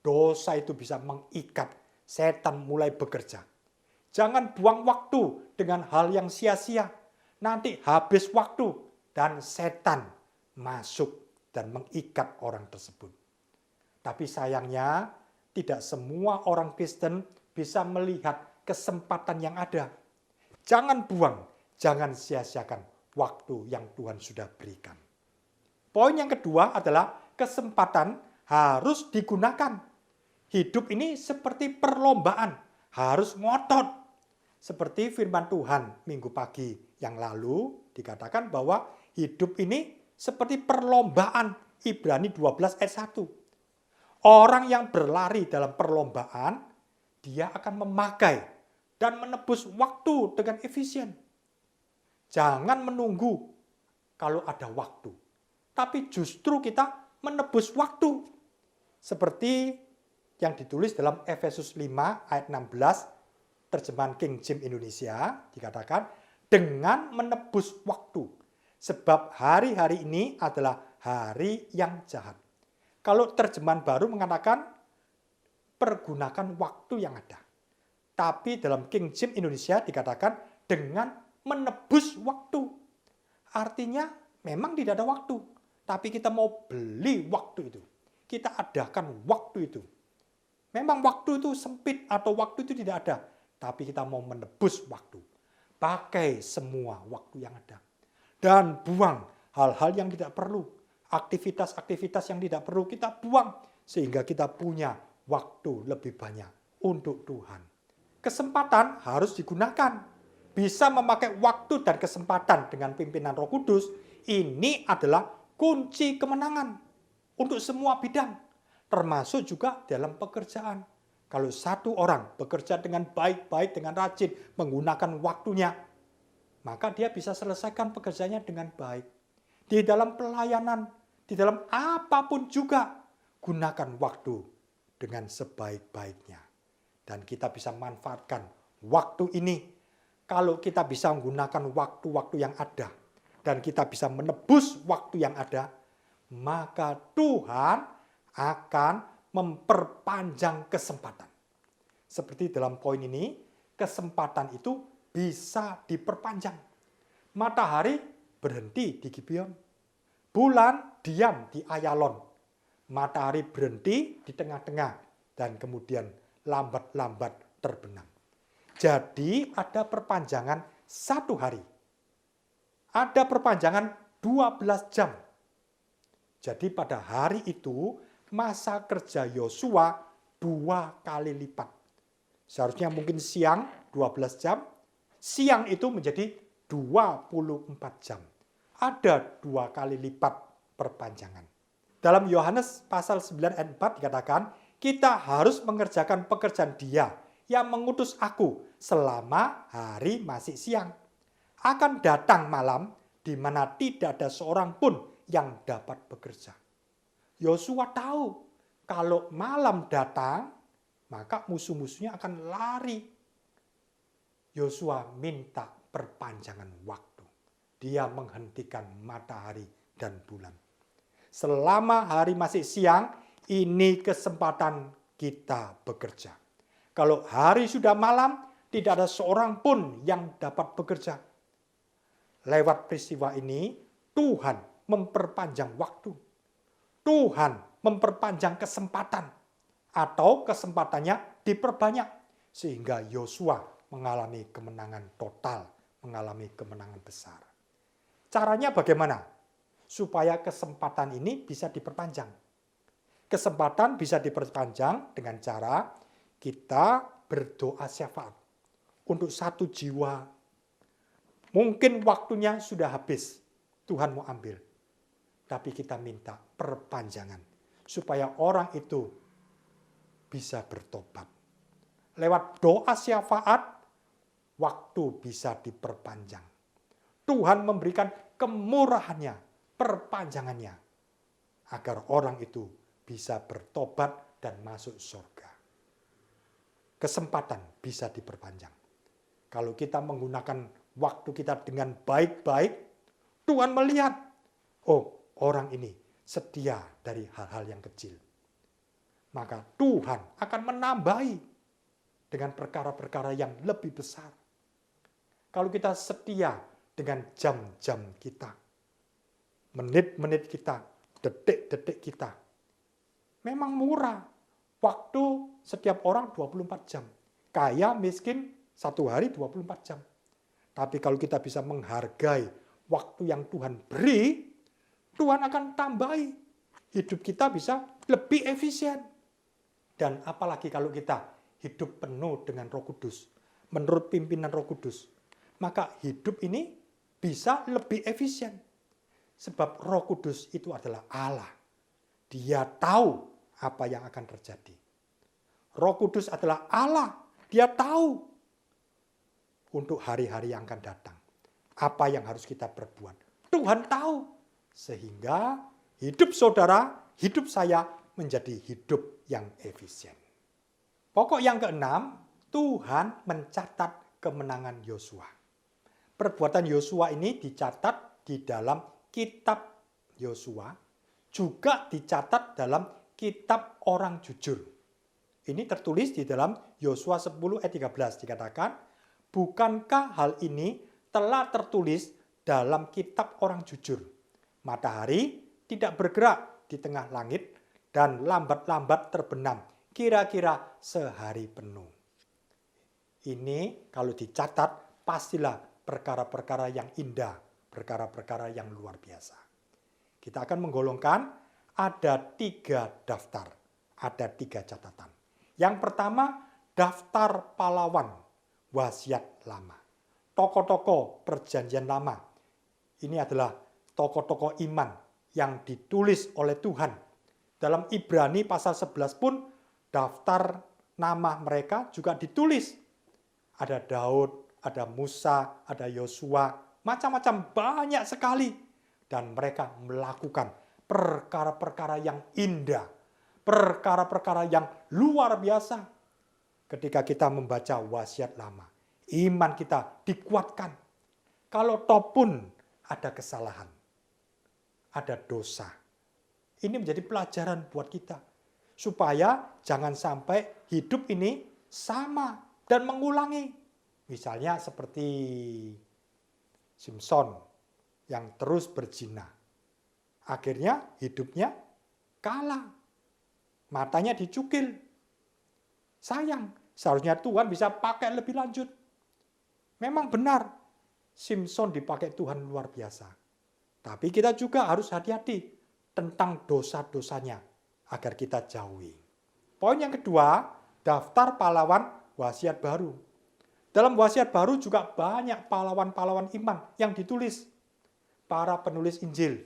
dosa itu bisa mengikat, setan mulai bekerja. Jangan buang waktu dengan hal yang sia-sia. Nanti habis waktu dan setan masuk dan mengikat orang tersebut. Tapi sayangnya tidak semua orang Kristen bisa melihat kesempatan yang ada. Jangan buang, jangan sia-siakan waktu yang Tuhan sudah berikan. Poin yang kedua adalah kesempatan harus digunakan. Hidup ini seperti perlombaan, harus ngotot. Seperti firman Tuhan minggu pagi yang lalu dikatakan bahwa hidup ini seperti perlombaan, Ibrani 12 ayat 1. Orang yang berlari dalam perlombaan, dia akan memakai dan menebus waktu dengan efisien. Jangan menunggu kalau ada waktu, tapi justru kita menebus waktu. Seperti yang ditulis dalam Efesus 5 ayat 16, terjemahan King James Indonesia, dikatakan, dengan menebus waktu. Sebab hari-hari ini adalah hari yang jahat. Kalau terjemahan baru mengatakan, pergunakan waktu yang ada. Tapi dalam King James Indonesia dikatakan, dengan menebus waktu. Artinya memang tidak ada waktu. Tapi kita mau beli waktu itu. Kita adakan waktu itu. Memang waktu itu sempit atau waktu itu tidak ada. Tapi kita mau menebus waktu. Pakai semua waktu yang ada. Dan buang hal-hal yang tidak perlu. Aktivitas-aktivitas yang tidak perlu kita buang. Sehingga kita punya waktu lebih banyak untuk Tuhan. Kesempatan harus digunakan. Bisa memakai waktu dan kesempatan dengan pimpinan Roh Kudus. Ini adalah kunci kemenangan untuk semua bidang. Termasuk juga dalam pekerjaan. Kalau satu orang bekerja dengan baik-baik, dengan rajin, menggunakan waktunya, maka dia bisa selesaikan pekerjaannya dengan baik. Di dalam pelayanan, di dalam apapun juga, gunakan waktu dengan sebaik-baiknya. Dan kita bisa manfaatkan waktu ini. Kalau kita bisa menggunakan waktu-waktu yang ada, dan kita bisa menebus waktu yang ada, maka Tuhan akan memperpanjang kesempatan. Seperti dalam poin ini, kesempatan itu bisa diperpanjang. Matahari berhenti di Gibeon. Bulan diam di Ayalon. Matahari berhenti di tengah-tengah dan kemudian lambat-lambat terbenam. Jadi ada perpanjangan 1 hari. Ada perpanjangan 12 jam. Jadi pada hari itu masa kerja Yosua 2 kali lipat. Seharusnya mungkin siang 12 jam. Siang itu menjadi 24 jam. Ada 2 kali lipat perpanjangan. Dalam Yohanes pasal 9 ayat 4 dikatakan, kita harus mengerjakan pekerjaan Dia yang mengutus aku selama hari masih siang. Akan datang malam di mana tidak ada seorang pun yang dapat bekerja. Yosua tahu kalau malam datang, maka musuh-musuhnya akan lari. Yosua minta perpanjangan waktu. Dia menghentikan matahari dan bulan. Selama hari masih siang, ini kesempatan kita bekerja. Kalau hari sudah malam, tidak ada seorang pun yang dapat bekerja. Lewat peristiwa ini, Tuhan memperpanjang waktu. Tuhan memperpanjang kesempatan. Atau kesempatannya diperbanyak. Sehingga Yosua mengalami kemenangan total, mengalami kemenangan besar. Caranya bagaimana? Supaya kesempatan ini bisa diperpanjang. Kesempatan bisa diperpanjang dengan cara kita berdoa syafaat untuk satu jiwa. Mungkin waktunya sudah habis, Tuhan mau ambil. Tapi kita minta perpanjangan supaya orang itu bisa bertobat. Lewat doa syafaat, waktu bisa diperpanjang. Tuhan memberikan kemurahannya, perpanjangannya, agar orang itu bisa bertobat dan masuk surga. Kesempatan bisa diperpanjang. Kalau kita menggunakan waktu kita dengan baik-baik, Tuhan melihat, oh orang ini setia dari hal-hal yang kecil. Maka Tuhan akan menambahi dengan perkara-perkara yang lebih besar. Kalau kita setia dengan jam-jam kita, menit-menit kita, detik-detik kita, memang murah. Waktu setiap orang 24 jam. Kaya, miskin, satu hari 24 jam. Tapi kalau kita bisa menghargai waktu yang Tuhan beri, Tuhan akan tambahi. Hidup kita bisa lebih efisien. Dan apalagi kalau kita hidup penuh dengan Roh Kudus, menurut pimpinan Roh Kudus, maka hidup ini bisa lebih efisien. Sebab Roh Kudus itu adalah Allah. Dia tahu apa yang akan terjadi. Roh Kudus adalah Allah. Dia tahu untuk hari-hari yang akan datang. Apa yang harus kita perbuat. Tuhan tahu. Sehingga hidup saudara, hidup saya menjadi hidup yang efisien. Pokok yang keenam, Tuhan mencatat kemenangan Yosua. Perbuatan Yosua ini dicatat di dalam kitab Yosua, juga dicatat dalam kitab orang jujur. Ini tertulis di dalam Yosua 10 ayat 13 dikatakan, bukankah hal ini telah tertulis dalam kitab orang jujur? Matahari tidak bergerak di tengah langit dan lambat-lambat terbenam kira-kira sehari penuh. Ini kalau dicatat pastilah perkara-perkara yang indah, perkara-perkara yang luar biasa. Kita akan menggolongkan ada 3 daftar, ada 3 catatan. Yang pertama, daftar pahlawan wasiat lama. Tokoh-tokoh perjanjian lama. Ini adalah tokoh-tokoh iman yang ditulis oleh Tuhan. Dalam Ibrani pasal 11 pun daftar nama mereka juga ditulis. Ada Daud, ada Musa, ada Yosua, macam-macam banyak sekali. Dan mereka melakukan perkara-perkara yang indah, perkara-perkara yang luar biasa. Ketika kita membaca wasiat lama, iman kita dikuatkan. Kalau toh pun ada kesalahan, ada dosa, ini menjadi pelajaran buat kita. Supaya jangan sampai hidup ini sama dan mengulangi. Misalnya seperti Simson yang terus berzina. Akhirnya hidupnya kalah. Matanya dicukil. Sayang, seharusnya Tuhan bisa pakai lebih lanjut. Memang benar, Simson dipakai Tuhan luar biasa. Tapi kita juga harus hati-hati tentang dosa-dosanya agar kita jauhi. Poin yang kedua, daftar pahlawan wasiat baru. Dalam wasiat baru juga banyak pahlawan-pahlawan iman yang ditulis. Para penulis Injil,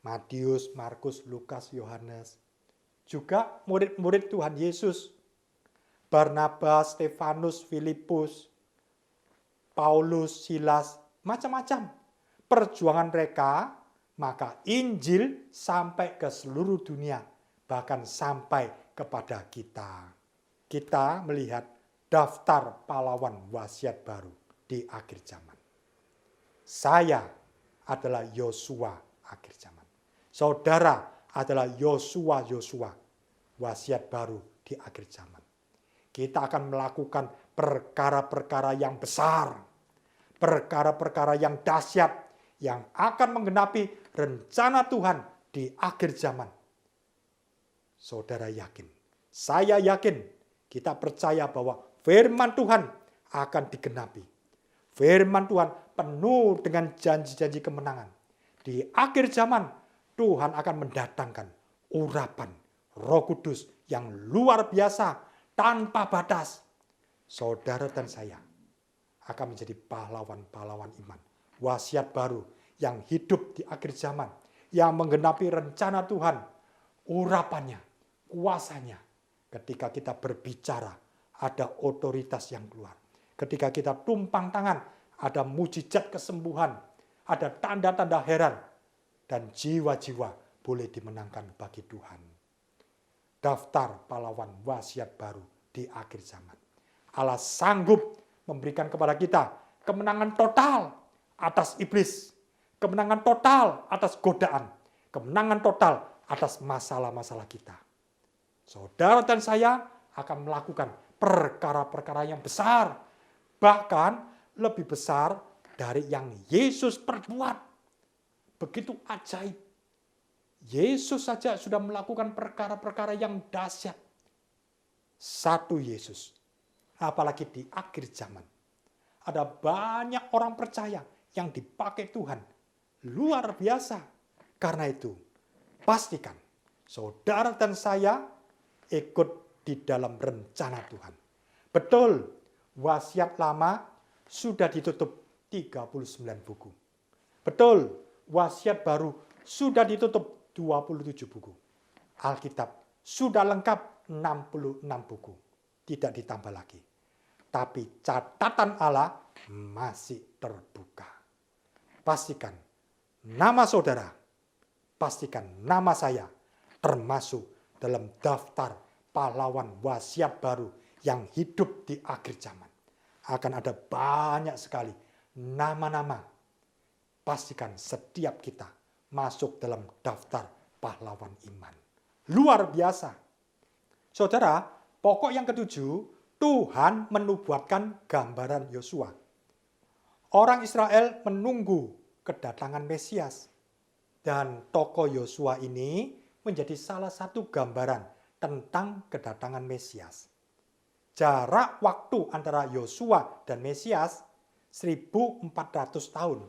Matius, Markus, Lukas, Yohanes. juga murid-murid Tuhan Yesus. Barnabas, Stefanus, Filipus, Paulus, Silas, macam-macam. Perjuangan mereka, maka Injil sampai ke seluruh dunia, bahkan sampai kepada kita. Kita melihat daftar pahlawan wasiat baru di akhir zaman. Saya adalah Yosua akhir zaman. Saudara adalah Yosua wasiat baru di akhir zaman. Kita akan melakukan perkara-perkara yang besar, perkara-perkara yang dahsyat, yang akan menggenapi rencana Tuhan di akhir zaman. Saudara yakin, saya yakin, kita percaya bahwa firman Tuhan akan digenapi. Firman Tuhan penuh dengan janji-janji kemenangan. Di akhir zaman, Tuhan akan mendatangkan urapan Roh Kudus yang luar biasa, tanpa batas. Saudara dan saya akan menjadi pahlawan-pahlawan iman. Wasiat baru yang hidup di akhir zaman, yang menggenapi rencana Tuhan, urapannya, kuasanya. Ketika kita berbicara, ada otoritas yang keluar. Ketika kita tumpang tangan, ada mujizat kesembuhan, ada tanda-tanda heran, dan jiwa-jiwa boleh dimenangkan bagi Tuhan. Daftar pahlawan wasiat baru di akhir zaman. Allah sanggup memberikan kepada kita kemenangan total atas iblis, kemenangan total atas godaan, kemenangan total atas masalah-masalah kita. Saudara dan saya akan melakukan perkara-perkara yang besar, bahkan lebih besar dari yang Yesus perbuat. Begitu ajaib. Yesus saja sudah melakukan perkara-perkara yang dahsyat. Satu Yesus. Apalagi di akhir zaman. Ada banyak orang percaya yang dipakai Tuhan. Luar biasa. Karena itu, pastikan saudara dan saya ikut di dalam rencana Tuhan. Betul, wasiat lama sudah ditutup 39 buku. Betul, wasiat baru sudah ditutup 27 buku. Alkitab sudah lengkap 66 buku. Tidak ditambah lagi. Tapi catatan Allah masih terbuka. Pastikan nama saudara, pastikan nama saya termasuk dalam daftar pahlawan wasiat baru yang hidup di akhir zaman. Akan ada banyak sekali nama-nama. Pastikan setiap kita masuk dalam daftar pahlawan iman. Luar biasa. Saudara, pokok yang ketujuh, Tuhan menubuatkan gambaran Yosua. Orang Israel menunggu kedatangan Mesias. Dan tokoh Yosua ini menjadi salah satu gambaran tentang kedatangan Mesias. Jarak waktu antara Yosua dan Mesias 1400 tahun.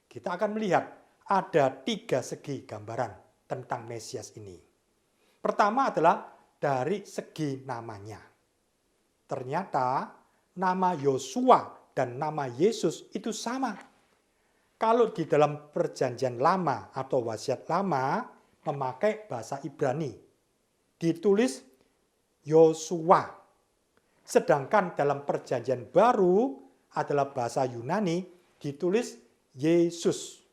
Kita akan melihat ada 3 segi gambaran tentang Mesias ini. Pertama adalah dari segi namanya. Ternyata nama Yosua dan nama Yesus itu sama. Kalau di dalam perjanjian lama atau wasiat lama memakai bahasa Ibrani, ditulis Yosua. Sedangkan dalam perjanjian baru adalah bahasa Yunani, ditulis Yesus.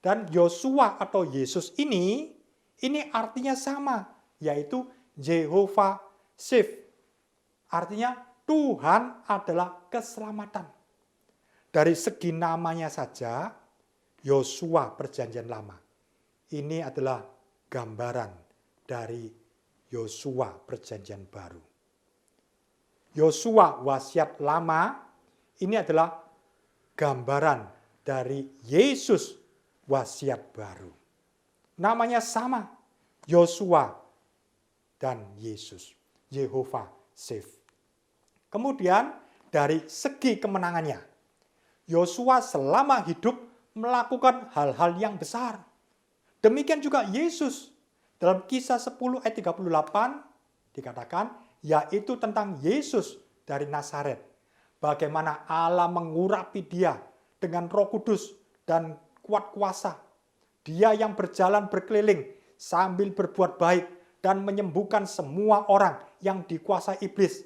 Dan Yosua atau Yesus ini artinya sama, yaitu Jehovah Save. Artinya Tuhan adalah keselamatan. Dari segi namanya saja, Yosua perjanjian lama. Ini adalah gambaran dari Yosua perjanjian baru. Yosua wasiat lama, ini adalah gambaran dari Yesus wasiat baru. Namanya sama, Yosua dan Yesus, Jehovah Save. Kemudian dari segi kemenangannya, Yosua selama hidup melakukan hal-hal yang besar. Demikian juga Yesus. Dalam Kisah 10 ayat 38 dikatakan, yaitu tentang Yesus dari Nazaret. Bagaimana Allah mengurapi dia dengan Roh Kudus dan kuat kuasa. Dia yang berjalan berkeliling sambil berbuat baik dan menyembuhkan semua orang yang dikuasai iblis,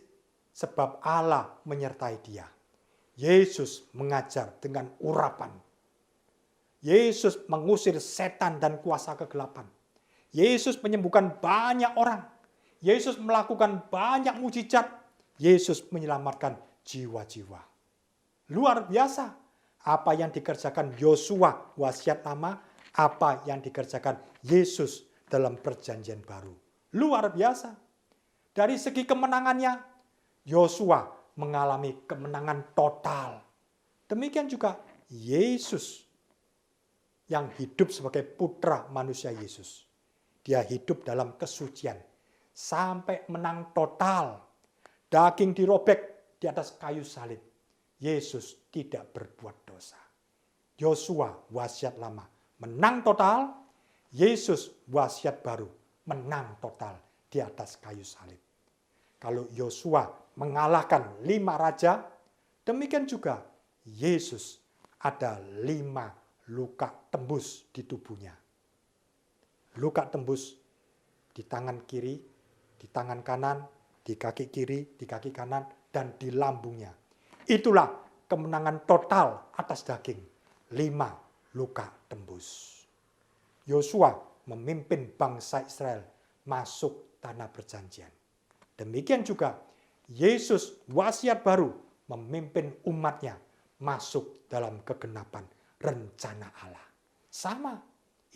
sebab Allah menyertai dia. Yesus mengajar dengan urapan. Yesus mengusir setan dan kuasa kegelapan. Yesus menyembuhkan banyak orang. Yesus melakukan banyak mujizat. Yesus menyelamatkan jiwa-jiwa. Luar biasa apa yang dikerjakan Yosua wasiat lama, apa yang dikerjakan Yesus dalam perjanjian baru. Luar biasa. Dari segi kemenangannya, Yosua mengalami kemenangan total. Demikian juga Yesus yang hidup sebagai putra manusia Yesus. Dia hidup dalam kesucian sampai menang total. Daging dirobek di atas kayu salib. Yesus tidak berbuat dosa. Yosua wasiat lama menang total. Yesus wasiat baru menang total di atas kayu salib. Kalau Yosua mengalahkan 5 raja, demikian juga Yesus ada 5 luka tembus di tubuhnya. Luka tembus di tangan kiri, di tangan kanan, di kaki kiri, di kaki kanan, dan di lambungnya. Itulah kemenangan total atas daging. 5 luka tembus. Yosua memimpin bangsa Israel masuk tanah perjanjian. Demikian juga Yesus wasiat baru memimpin umatnya masuk dalam kegenapan rencana Allah. Sama,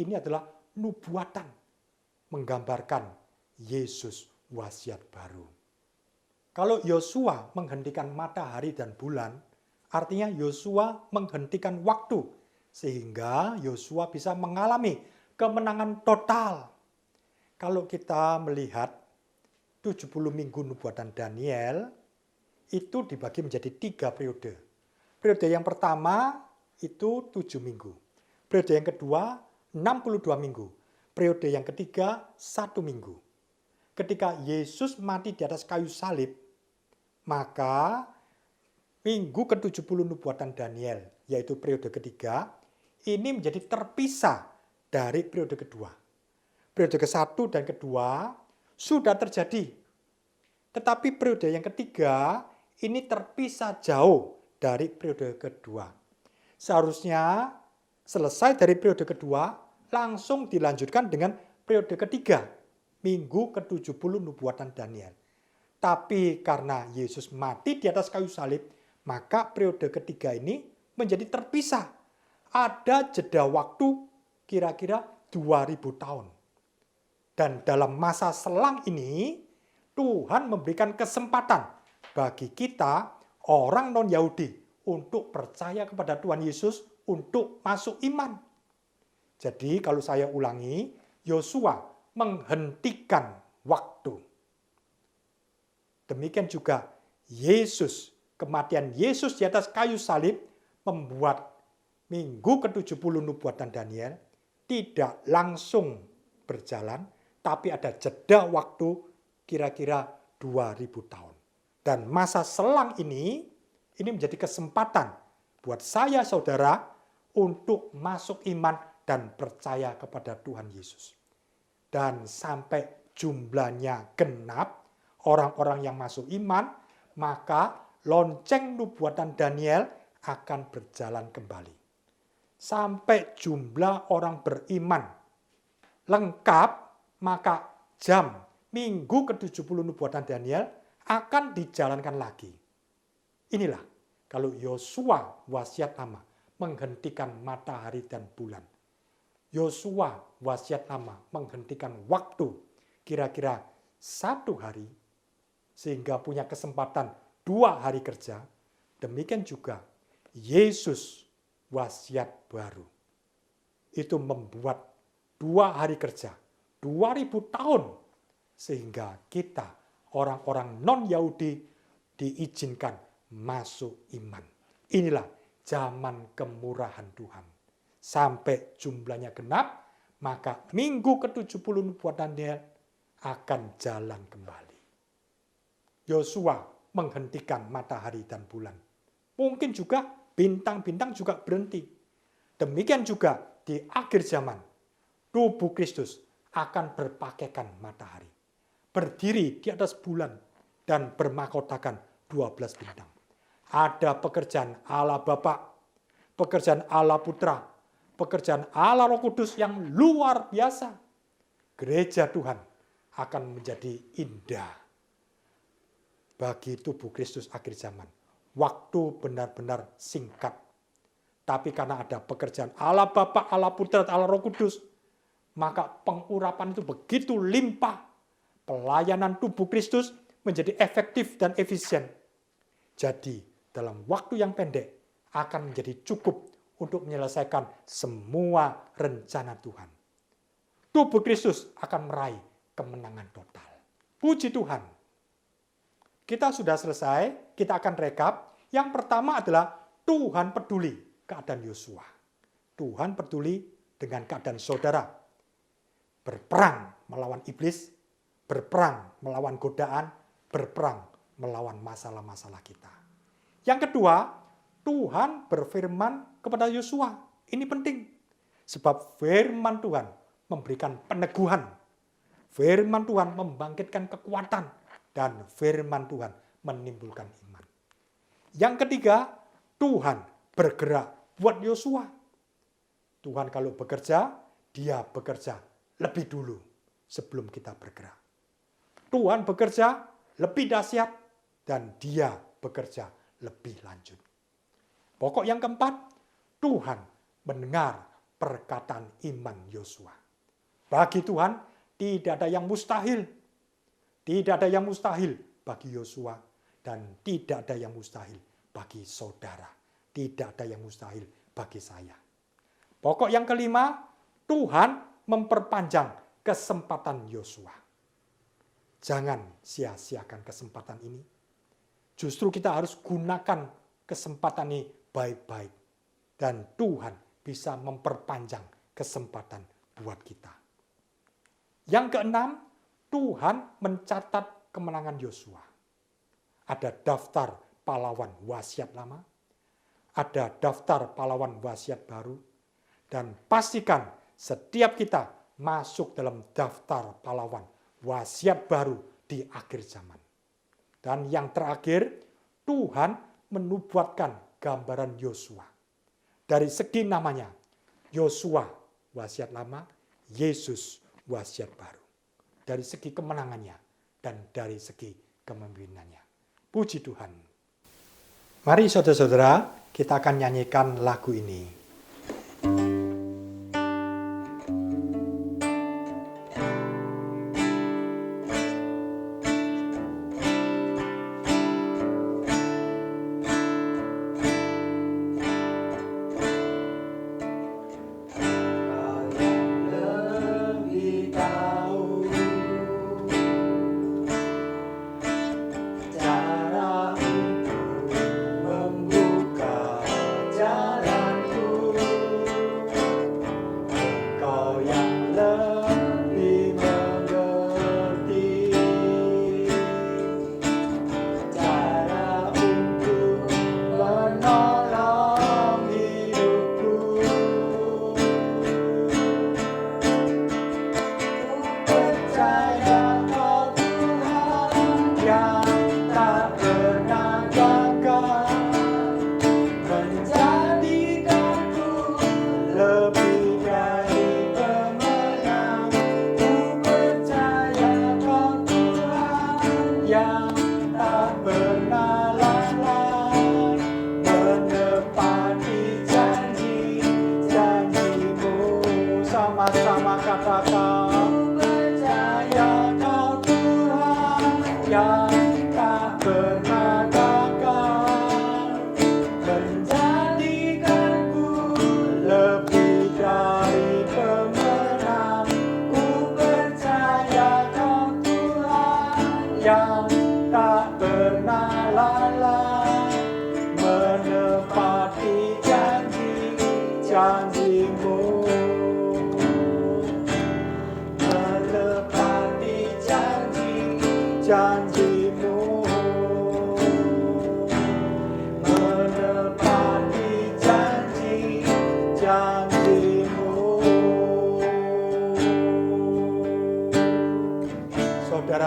ini adalah nubuatan menggambarkan Yesus wasiat baru. Kalau Yosua menghentikan matahari dan bulan, artinya Yosua menghentikan waktu sehingga Yosua bisa mengalami kemenangan total. Kalau kita melihat 70 minggu nubuatan Daniel, itu dibagi menjadi 3 periode. Periode yang pertama itu 7 minggu. Periode yang kedua 62 minggu. Periode yang ketiga 1 minggu. Ketika Yesus mati di atas kayu salib, maka minggu ke-70 nubuatan Daniel, yaitu periode ketiga, ini menjadi terpisah dari periode kedua. Periode ke-1 dan kedua sudah terjadi. Tetapi periode yang ketiga ini terpisah jauh dari periode kedua. Seharusnya selesai dari periode kedua langsung dilanjutkan dengan periode ketiga, minggu ke-70 nubuatan Daniel. Tapi karena Yesus mati di atas kayu salib, maka periode ketiga ini menjadi terpisah. Ada jeda waktu kira-kira 2000 tahun. Dan dalam masa selang ini, Tuhan memberikan kesempatan bagi kita, orang non-Yahudi, untuk percaya kepada Tuhan Yesus, untuk masuk iman. Jadi kalau saya ulangi, Yosua menghentikan waktu. Demikian juga Yesus, kematian Yesus di atas kayu salib membuat minggu ke-70 nubuatan Daniel tidak langsung berjalan, tapi ada jeda waktu kira-kira 2000 tahun. Dan masa selang ini menjadi kesempatan buat saya saudara untuk masuk iman dan percaya kepada Tuhan Yesus. Dan sampai jumlahnya genap, orang-orang yang masuk iman, maka lonceng nubuatan Daniel akan berjalan kembali. Sampai jumlah orang beriman lengkap, maka jam minggu ke-70 nubuatan Daniel akan dijalankan lagi. Inilah kalau Yosua wasiat lama menghentikan matahari dan bulan. Yosua wasiat lama menghentikan waktu kira-kira 1 hari sehingga punya kesempatan 2 hari kerja. Demikian juga Yesus wasiat baru. Itu membuat 2 hari kerja, 2000 tahun sehingga kita orang-orang non-Yahudi diizinkan masuk iman. Inilah zaman kemurahan Tuhan. Sampai jumlahnya genap, maka minggu ke-70 nubuatan Daniel akan jalan kembali. Yosua menghentikan matahari dan bulan. Mungkin juga bintang-bintang juga berhenti. Demikian juga di akhir zaman, tubuh Kristus akan berpakaikan matahari, berdiri di atas bulan, dan bermahkotakan 12 bintang. Ada pekerjaan Allah Bapa, pekerjaan Allah Putra, pekerjaan Allah Roh Kudus yang luar biasa. Gereja Tuhan akan menjadi indah bagi tubuh Kristus akhir zaman. Waktu benar-benar singkat. Tapi karena ada pekerjaan Allah Bapa, Allah Putra, Allah Roh Kudus, maka pengurapan itu begitu limpah. Pelayanan tubuh Kristus menjadi efektif dan efisien. Jadi dalam waktu yang pendek akan menjadi cukup untuk menyelesaikan semua rencana Tuhan. Tubuh Kristus akan meraih kemenangan total. Puji Tuhan. Kita sudah selesai, kita akan rekap. Yang pertama adalah Tuhan peduli keadaan Yosua. Tuhan peduli dengan keadaan saudara. Berperang melawan iblis, berperang melawan godaan, berperang melawan masalah-masalah kita. Yang kedua, Tuhan berfirman kepada Yosua. Ini penting. Sebab firman Tuhan memberikan peneguhan. Firman Tuhan membangkitkan kekuatan. Dan firman Tuhan menimbulkan iman. Yang ketiga, Tuhan bergerak buat Yosua. Tuhan kalau bekerja, dia bekerja lebih dulu sebelum kita bergerak. Tuhan bekerja lebih dahsyat dan dia bekerja lebih lanjut. Pokok yang keempat, Tuhan mendengar perkataan iman Yosua. Bagi Tuhan tidak ada yang mustahil. Tidak ada yang mustahil bagi Yosua dan tidak ada yang mustahil bagi saudara. Tidak ada yang mustahil bagi saya. Pokok yang kelima, Tuhan memperpanjang kesempatan Yosua. Jangan sia-siakan kesempatan ini. Justru kita harus gunakan kesempatan ini baik-baik. Dan Tuhan bisa memperpanjang kesempatan buat kita. Yang keenam, Tuhan mencatat kemenangan Yosua. Ada daftar pahlawan wasiat lama, ada daftar pahlawan wasiat baru, dan pastikan setiap kita masuk dalam daftar pahlawan wasiat baru di akhir zaman. Dan yang terakhir, Tuhan menubuatkan gambaran Yosua. Dari segi namanya, Yosua wasiat lama, Yesus wasiat baru. Dari segi kemenangannya dan dari segi kepemimpinannya. Puji Tuhan. Mari saudara-saudara, kita akan nyanyikan lagu ini.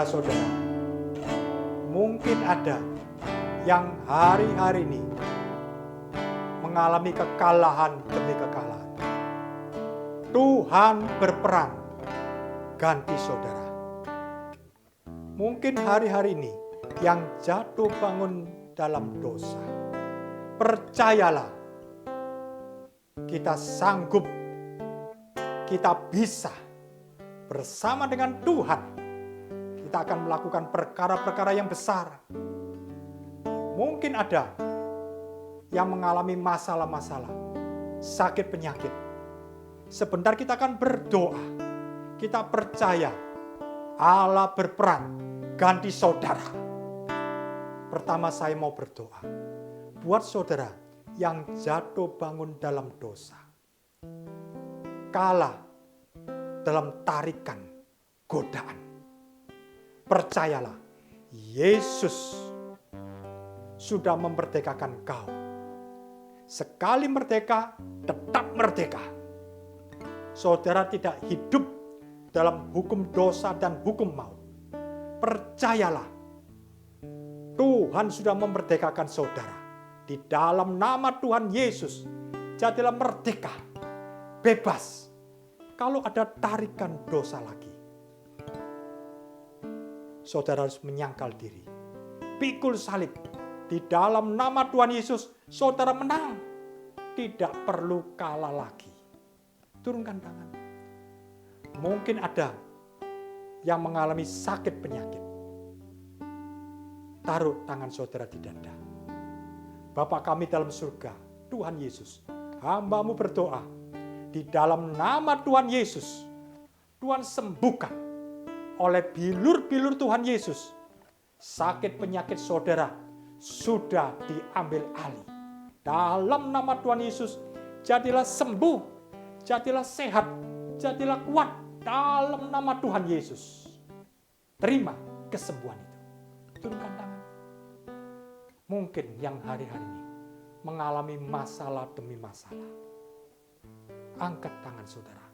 saudara-saudara, mungkin ada yang hari-hari ini mengalami kekalahan demi kekalahan. Tuhan berperan ganti saudara. Mungkin hari-hari ini yang jatuh bangun dalam dosa. Percayalah, kita sanggup, kita bisa bersama dengan Tuhan. Kita akan melakukan perkara-perkara yang besar. Mungkin ada yang mengalami masalah-masalah, sakit penyakit. Sebentar kita akan berdoa. Kita percaya Allah berperan ganti saudara. Pertama saya mau berdoa buat saudara yang jatuh bangun dalam dosa. Kalah dalam tarikan godaan. Percayalah, Yesus sudah memerdekakan kau. Sekali merdeka, tetap merdeka. Saudara tidak hidup dalam hukum dosa dan hukum maut. Percayalah, Tuhan sudah memerdekakan saudara. Di dalam nama Tuhan Yesus, jadilah merdeka, bebas. Kalau ada tarikan dosa lagi, saudara harus menyangkal diri. Pikul salib. Di dalam nama Tuhan Yesus, saudara menang. Tidak perlu kalah lagi. Turunkan tangan. Mungkin ada yang mengalami sakit penyakit. Taruh tangan saudara di dada. Bapa kami dalam surga, Tuhan Yesus, hamba-Mu berdoa. Di dalam nama Tuhan Yesus, Tuhan sembuhkan oleh bilur-bilur Tuhan Yesus. Sakit penyakit saudara sudah diambil alih. Dalam nama Tuhan Yesus, jadilah sembuh. Jadilah sehat, jadilah kuat dalam nama Tuhan Yesus. Terima kesembuhan itu. Turunkan tangan. Mungkin yang hari-hari ini mengalami masalah demi masalah. Angkat tangan saudara.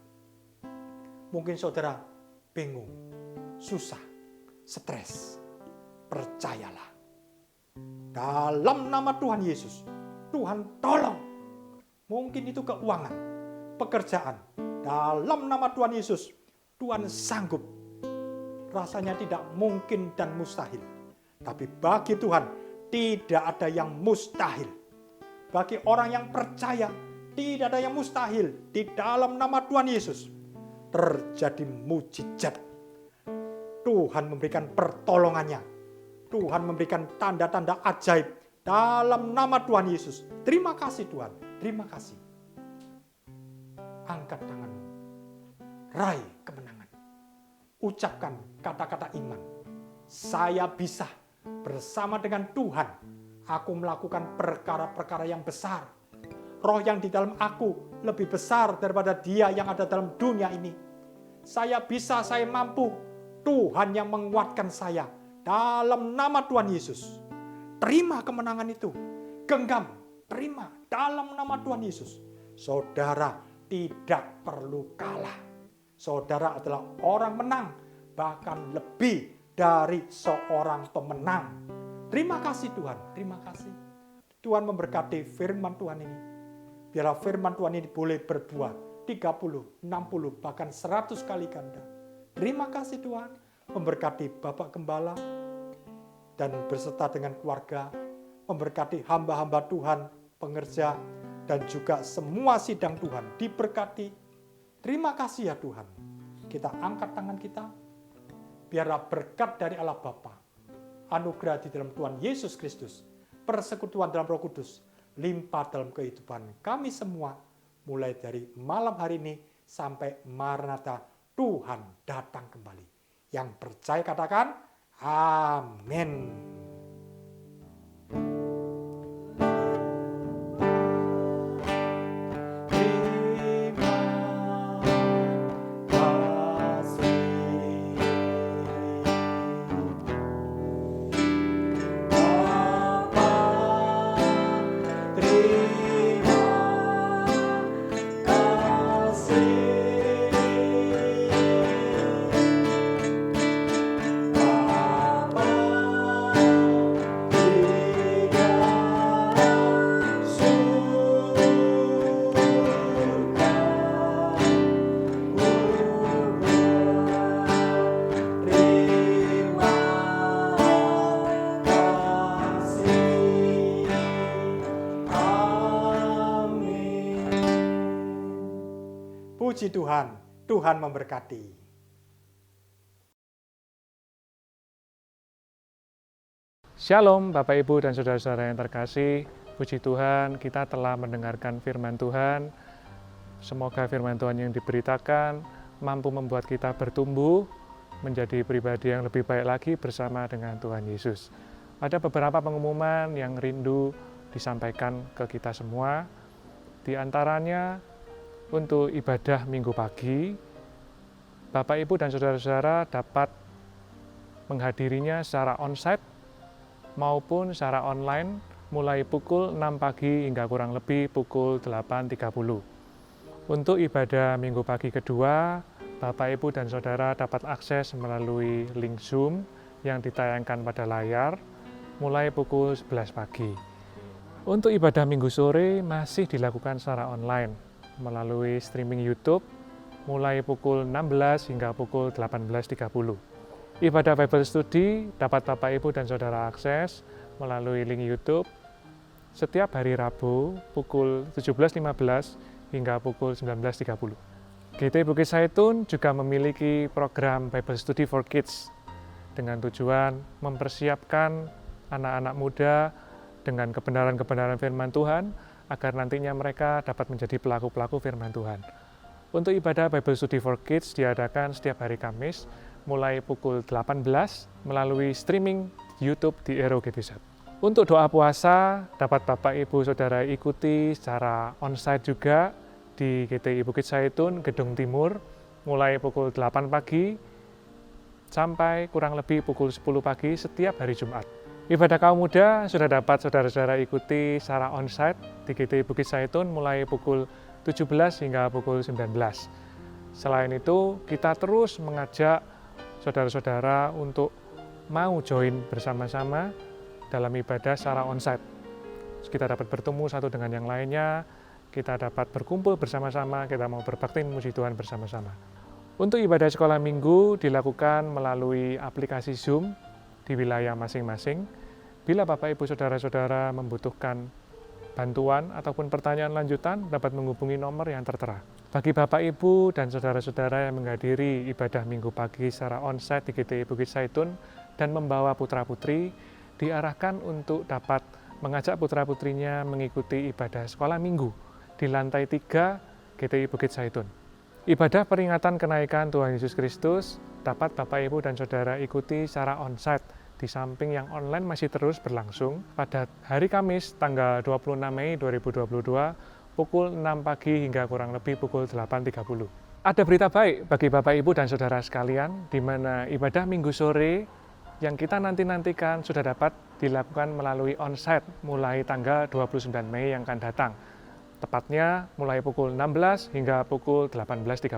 Mungkin saudara bingung, susah, stres. Percayalah. Dalam nama Tuhan Yesus, Tuhan tolong. Mungkin itu keuangan, pekerjaan. Dalam nama Tuhan Yesus, Tuhan sanggup. Rasanya tidak mungkin dan mustahil. Tapi bagi Tuhan, tidak ada yang mustahil. Bagi orang yang percaya, tidak ada yang mustahil. Di dalam nama Tuhan Yesus, terjadi mujizat. Tuhan memberikan pertolongannya. Tuhan memberikan tanda-tanda ajaib. Dalam nama Tuhan Yesus. Terima kasih Tuhan. Terima kasih. Angkat tanganmu. Raih kemenangan. Ucapkan kata-kata iman. Saya bisa bersama dengan Tuhan. Aku melakukan perkara-perkara yang besar. Roh yang di dalam aku lebih besar daripada dia yang ada dalam dunia ini. Saya bisa, saya mampu. Tuhan yang menguatkan saya. Dalam nama Tuhan Yesus. Terima kemenangan itu. Genggam. Terima dalam nama Tuhan Yesus. Saudara tidak perlu kalah. Saudara adalah orang menang, bahkan lebih dari seorang pemenang. Terima kasih Tuhan, terima kasih. Tuhan memberkati firman Tuhan ini. Biarlah firman Tuhan ini boleh berbuah 30, 60, bahkan 100 kali ganda. Terima kasih Tuhan, memberkati Bapak Gembala dan berserta dengan keluarga, memberkati hamba-hamba Tuhan, pengerja, dan juga semua sidang Tuhan diberkati. Terima kasih ya Tuhan. Kita angkat tangan kita. Biarlah berkat dari Allah Bapa, anugerah di dalam Tuhan Yesus Kristus, persekutuan dalam Roh Kudus, limpah dalam kehidupan kami semua, mulai dari malam hari ini sampai Maranatha Tuhan datang kembali. Yang percaya katakan, amin. Puji Tuhan, Tuhan memberkati. Shalom Bapak Ibu dan Saudara-saudara yang terkasih, puji Tuhan kita telah mendengarkan firman Tuhan. Semoga firman Tuhan yang diberitakan mampu membuat kita bertumbuh menjadi pribadi yang lebih baik lagi bersama dengan Tuhan Yesus. Ada beberapa pengumuman yang rindu disampaikan ke kita semua. Di antaranya untuk ibadah Minggu pagi, Bapak Ibu dan Saudara-saudara dapat menghadirinya secara onsite maupun secara online mulai pukul 6 pagi hingga kurang lebih pukul 8.30. Untuk ibadah Minggu pagi kedua, Bapak, Ibu, dan Saudara dapat akses melalui link Zoom yang ditayangkan pada layar mulai pukul 11 pagi. Untuk ibadah Minggu sore masih dilakukan secara online melalui streaming YouTube mulai pukul 16 hingga pukul 18.30. Ibadah Bible Study dapat Bapak, Ibu, dan Saudara akses melalui link YouTube setiap hari Rabu pukul 17.15 hingga pukul 19.30. GTI Bukit Zaitun juga memiliki program Bible Study for Kids dengan tujuan mempersiapkan anak-anak muda dengan kebenaran-kebenaran firman Tuhan agar nantinya mereka dapat menjadi pelaku-pelaku firman Tuhan. Untuk ibadah Bible Study for Kids diadakan setiap hari Kamis mulai pukul 18 melalui streaming YouTube di Ero GBZ. Untuk doa puasa dapat Bapak Ibu Saudara ikuti secara onsite juga di GTI Bukit Zaitun, Gedung Timur, mulai pukul 8 pagi sampai kurang lebih pukul 10 pagi setiap hari Jumat. Ibadah kaum muda sudah dapat saudara-saudara ikuti secara onsite di GTI Bukit Zaitun mulai pukul 17 hingga pukul 19. Selain itu, kita terus mengajak saudara-saudara untuk mau join bersama-sama dalam ibadah secara onsite. Kita dapat bertemu satu dengan yang lainnya, kita dapat berkumpul bersama-sama, kita mau berbakti memuji Tuhan bersama-sama. Untuk ibadah sekolah minggu dilakukan melalui aplikasi Zoom di wilayah masing-masing. Bila Bapak, Ibu, Saudara-saudara membutuhkan bantuan ataupun pertanyaan lanjutan, dapat menghubungi nomor yang tertera. Bagi Bapak, Ibu, dan Saudara-saudara yang menghadiri ibadah Minggu pagi secara onsite di GTI Bukit Zaitun dan membawa putra-putri, diarahkan untuk dapat mengajak putra-putrinya mengikuti ibadah sekolah minggu di lantai 3 GTI Bukit Zaitun. Ibadah peringatan kenaikan Tuhan Yesus Kristus dapat Bapak, Ibu, dan Saudara ikuti secara onsite di samping yang online masih terus berlangsung pada hari Kamis tanggal 26 Mei 2022 pukul 6 pagi hingga kurang lebih pukul 8.30. Ada berita baik bagi Bapak, Ibu, dan Saudara sekalian, di mana ibadah Minggu sore yang kita nanti-nantikan sudah dapat dilakukan melalui onsite mulai tanggal 29 Mei yang akan datang. Tepatnya mulai pukul 16 hingga pukul 18.30.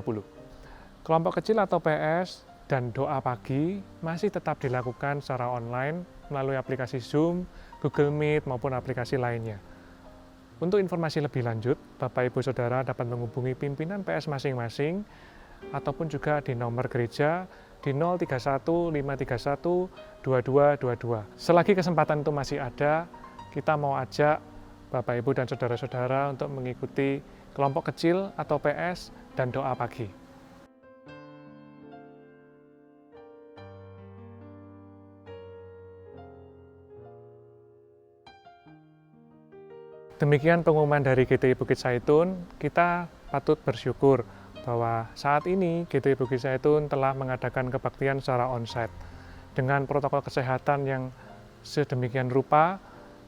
Kelompok kecil atau PS dan doa pagi masih tetap dilakukan secara online melalui aplikasi Zoom, Google Meet, maupun aplikasi lainnya. Untuk informasi lebih lanjut, Bapak, Ibu, Saudara dapat menghubungi pimpinan PS masing-masing ataupun juga di nomor gereja di 031 531 2222. Selagi kesempatan itu masih ada, kita mau ajak Bapak, Ibu, dan Saudara-saudara untuk mengikuti kelompok kecil atau PS dan doa pagi. Demikian pengumuman dari GTI Bukit Zaitun. Kita patut bersyukur bahwa saat ini GTI Bukit Zaitun telah mengadakan kebaktian secara onsite. Dengan protokol kesehatan yang sedemikian rupa,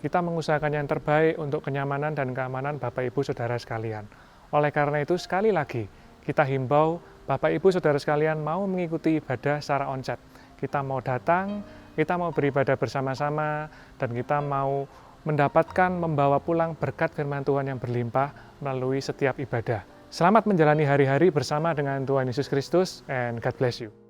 kita mengusahakan yang terbaik untuk kenyamanan dan keamanan Bapak, Ibu, Saudara sekalian. Oleh karena itu, sekali lagi, kita himbau Bapak, Ibu, Saudara sekalian mau mengikuti ibadah secara onsite. Kita mau datang, kita mau beribadah bersama-sama, dan kita mau mendapatkan membawa pulang berkat firman Tuhan yang berlimpah melalui setiap ibadah. Selamat menjalani hari-hari bersama dengan Tuhan Yesus Kristus, and God bless you.